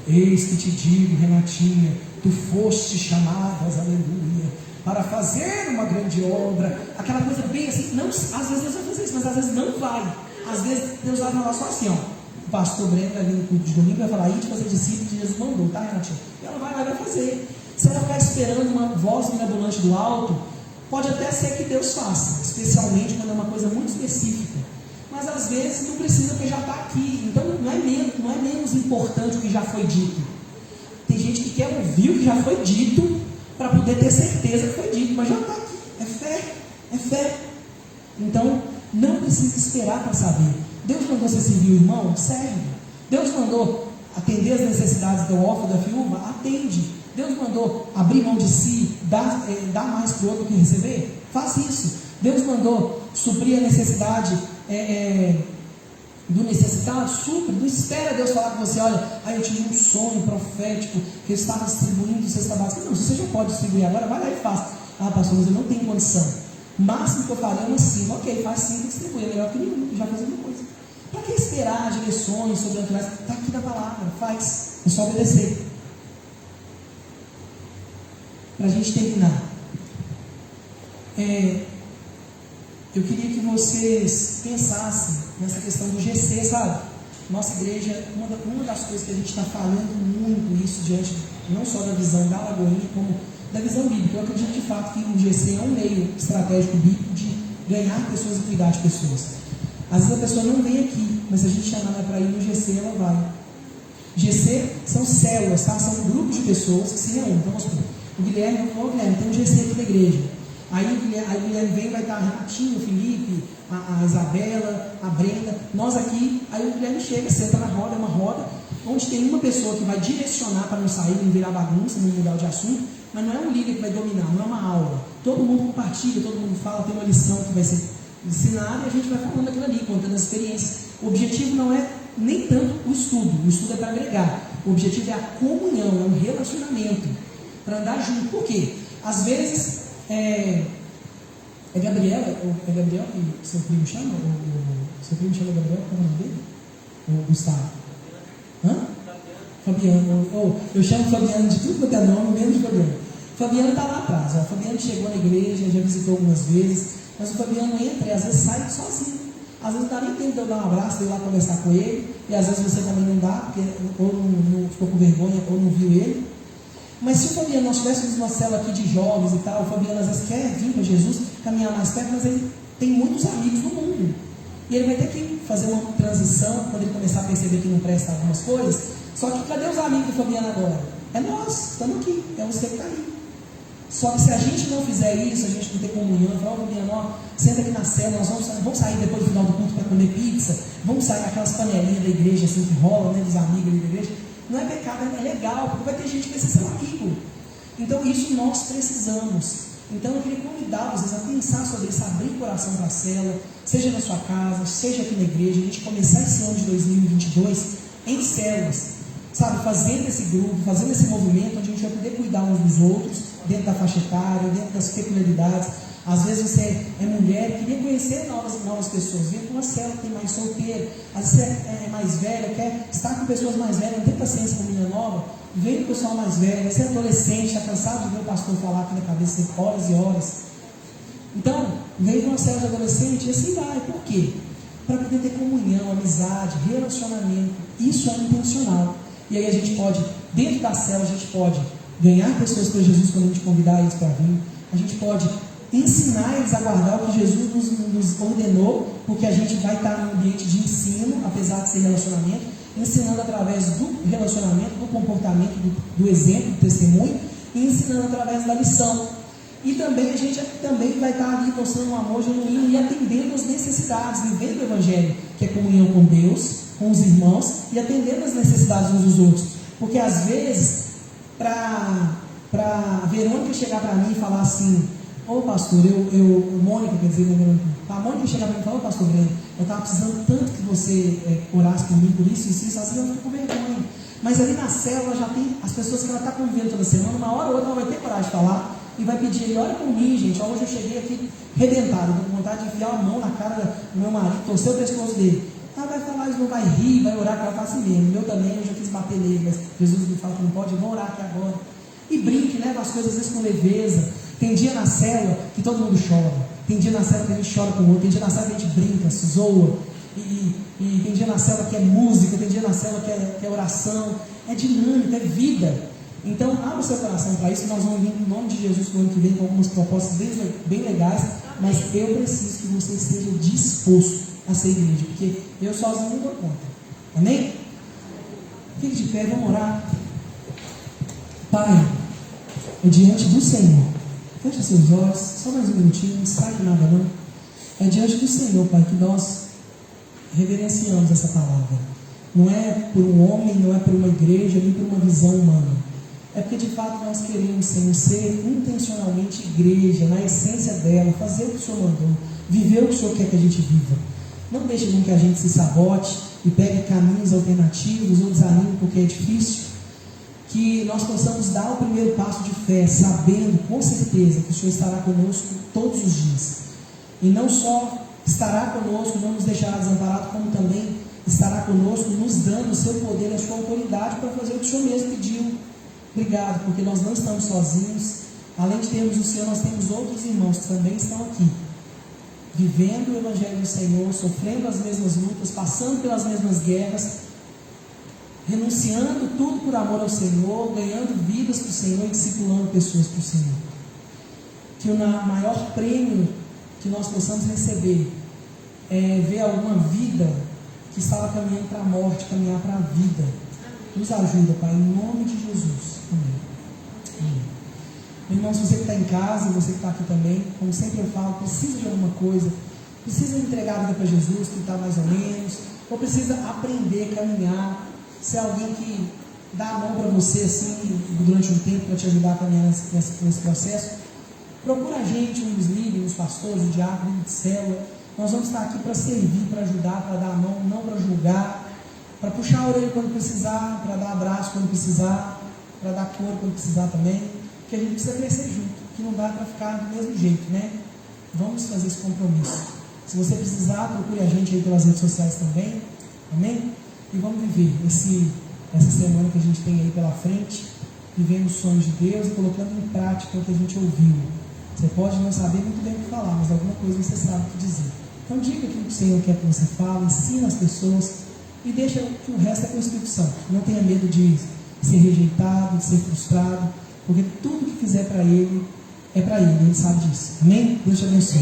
Speaker 1: eis que te digo, Renatinha, tu foste chamadas, aleluia, para fazer uma grande obra. Aquela coisa bem assim, não, às vezes Deus vai fazer isso, mas às vezes não vai. Às vezes Deus vai falar só assim, ó. O pastor Breno vai vir no culto de domingo e vai falar, aí de fazer discípulo que Jesus mandou, tá, Renatinha? E ela vai fazer. Se ela ficar esperando uma voz mirabolante do alto, pode até ser que Deus faça, especialmente quando é uma coisa muito específica. Mas às vezes não precisa, porque já está aqui. Então não é menos importante o que já foi dito. Tem gente que quer ouvir o que já foi dito para poder ter certeza que foi dito, mas já está aqui. É fé. Então não precisa esperar para saber. Deus mandou você servir o irmão? Serve. Deus mandou atender as necessidades do órfão, da viúva? Atende. Deus mandou abrir mão de si, dar mais para o outro que receber? Faz isso. Deus mandou suprir a necessidade do necessitado? Supre. Não espera Deus falar com você, olha, eu tive um sonho profético que eu estava distribuindo cesta básica. Não, se você já pode distribuir agora, vai lá e faz. Ah, pastor, mas eu não tenho condição. O máximo que eu faria é uma 5. Ok, faz 5 e distribui. É melhor que nenhum, já faz alguma coisa. Para que esperar direções sobrenaturais? Está aqui na palavra, faz. É só obedecer. Para a gente terminar, eu queria que vocês pensassem nessa questão do GC, sabe? Nossa igreja, uma das coisas que a gente está falando muito isso diante, não só da visão da Lagoinha, como da visão bíblica. Eu acredito de fato que o GC é um meio estratégico bíblico de ganhar pessoas e cuidar de pessoas. Às vezes a pessoa não vem aqui, mas se a gente chamar ela para ir no GC, ela vai. GC são células, tá? São grupos de pessoas que se reúnem. Então, vamos supor, o Guilherme falou, Guilherme, tem um GC aqui da igreja. Aí o Guilherme vem, vai estar a Renatinho, o Felipe, a Isabela, a Brenda, nós aqui. Aí o Guilherme chega, senta na roda, é uma roda, onde tem uma pessoa que vai direcionar para não sair, não virar bagunça, não mudar de assunto, mas não é um líder que vai dominar, não é uma aula. Todo mundo compartilha, todo mundo fala, tem uma lição que vai ser ensinada e a gente vai falando aquilo ali, contando as experiências. O objetivo não é nem tanto o estudo é para agregar. O objetivo é a comunhão, é um relacionamento, para andar junto. Por quê? Às vezes, é Gabriel que seu primo chama? Seu primo chama Gabriel? Qual é o nome dele? Ou Gustavo? Fabiano. Eu chamo Fabiano de tudo quanto é nome, menos de Fabiano. Fabiano está lá atrás. O Fabiano chegou na igreja, já visitou algumas vezes, mas o Fabiano entra e às vezes sai sozinho. Às vezes não dá nem tempo de eu dar um abraço, de ir lá conversar com ele, e às vezes você também não dá, porque ou não ficou com vergonha, ou não viu ele. Mas se o Fabiano, nós tivéssemos uma célula aqui de jovens e tal, o Fabiano às vezes quer vir para Jesus, caminhar mais perto, mas ele tem muitos amigos no mundo. E ele vai ter que fazer uma transição, quando ele começar a perceber que não presta algumas coisas. Só que cadê os amigos do Fabiano agora? É nós, estamos aqui, é você que está aí. Só que se a gente não fizer isso, a gente não ter comunhão, falar, Fabiano, ó, senta aqui na célula, nós vamos sair depois do final do culto para comer pizza, vamos sair aquelas panelinhas da igreja assim que rolam, né, dos amigos ali da igreja. Não é pecado, é legal, porque vai ter gente que precisa ser amigo. Então isso nós precisamos. Então eu queria convidar vocês a pensar sobre isso, abrir o coração para a célula, seja na sua casa, seja aqui na igreja, a gente começar esse ano de 2022 em células, sabe, fazendo esse grupo, fazendo esse movimento, onde a gente vai poder cuidar uns dos outros, dentro da faixa etária, dentro das peculiaridades. Às vezes você é mulher, queria conhecer novas pessoas, vem com uma célula que tem mais solteiro, às vezes você é mais velha, quer estar com pessoas mais velhas, não tem paciência com menina nova, vem com o pessoal mais velho, você é adolescente, está cansado de ver o pastor falar aqui na cabeça horas e horas. Então, vem com uma célula de adolescente e assim vai. Por quê? Para poder ter comunhão, amizade, relacionamento. Isso é intencional. E aí a gente pode, dentro da célula, a gente pode ganhar pessoas para Jesus quando a gente convidar eles para vir. A gente pode ensinar eles a guardar o que Jesus nos ordenou, porque a gente vai estar num ambiente de ensino, apesar de ser relacionamento, ensinando através do relacionamento, do comportamento, do exemplo, do testemunho, e ensinando através da lição. E também a gente também vai estar ali mostrando um amor genuíno e atendendo as necessidades, vivendo o Evangelho, que é comunhão com Deus, com os irmãos, e atendendo as necessidades uns dos outros. Porque às vezes, para a Verônica chegar para mim e falar assim: ô pastor, Mônica, quer dizer, a Mônica chegar para mim e falar: ô pastor Breno, eu estava precisando tanto que você orasse por mim, por isso, às vezes eu fico com vergonha. Mas ali na célula já tem as pessoas que ela está convivendo toda semana, uma hora ou outra ela vai ter coragem de falar e vai pedir ele: olha por mim, gente, hoje eu cheguei aqui redentado, estou com vontade de enfiar a mão na cara do meu marido, torcer o pescoço dele. Ela vai falar, não vai rir, vai orar, que ela faz assim mesmo. Eu também, eu já quis bater nele, mas Jesus me fala que não pode, eu vou orar aqui agora. E brinque, leva as coisas às vezes com leveza. Tem dia na célula que todo mundo chora, tem dia na célula que a gente chora com o outro, tem dia na célula que a gente brinca, se zoa, e tem dia na célula que é música, tem dia na célula que é oração, é dinâmica, é vida. Então abra o seu coração para isso. Nós vamos vir em nome de Jesus no ano que vem com algumas propostas bem legais, mas eu preciso que você esteja disposto a ser igreja, porque eu sozinho não dou conta. Amém? Fique de pé, vamos orar. Pai, é diante do Senhor, feche seus olhos, só mais um minutinho, não estrague nada não. É diante do Senhor, Pai, que nós reverenciamos essa palavra. Não é por um homem, não é por uma igreja, nem por uma visão humana. É porque de fato nós queremos, Senhor, ser intencionalmente igreja, na essência dela, fazer o que o Senhor mandou, viver o que o Senhor quer que a gente viva. Não deixe com que a gente se sabote e pegue caminhos alternativos ou desanime porque é difícil. Que nós possamos dar o primeiro passo de fé, sabendo com certeza que o Senhor estará conosco todos os dias. E não só estará conosco, não nos deixará desamparado, como também estará conosco, nos dando o seu poder e a sua autoridade para fazer o que o Senhor mesmo pediu. Obrigado, porque nós não estamos sozinhos. Além de termos o Senhor, nós temos outros irmãos que também estão aqui, vivendo o Evangelho do Senhor, sofrendo as mesmas lutas, passando pelas mesmas guerras, renunciando tudo por amor ao Senhor, ganhando vidas para o Senhor e discipulando pessoas para o Senhor. Que o maior prêmio que nós possamos receber é ver alguma vida que estava caminhando para a morte, caminhar para a vida. Nos ajuda, Pai, em nome de Jesus. Amém. Amém. Meu irmão, se você que está em casa, você que está aqui também, como sempre eu falo, precisa de alguma coisa, precisa entregar a vida para Jesus, que está mais ou menos, ou precisa aprender a caminhar, ser alguém que dá a mão para você assim, durante um tempo, para te ajudar a caminhar nesse processo, procura a gente, um dos líderes, os pastores, o diácono, de célula. Nós vamos estar aqui para servir, para ajudar, para dar a mão, não para julgar, para puxar a orelha quando precisar, para dar abraço quando precisar, para dar cor quando precisar também, que a gente precisa crescer junto, que não dá para ficar do mesmo jeito, né? Vamos fazer esse compromisso. Se você precisar, procure a gente aí pelas redes sociais também, amém? E vamos viver essa semana que a gente tem aí pela frente, vivendo os sonhos de Deus e colocando em prática o que a gente ouviu. Você pode não saber muito bem o que falar, mas alguma coisa você sabe o que dizer. Então diga aquilo que o Senhor quer que você fale, ensina as pessoas e deixa que o resto é com o Espírito Santo. Não tenha medo de ser rejeitado, de ser frustrado, porque tudo que fizer para Ele é para Ele sabe disso. Amém? Deus te abençoe.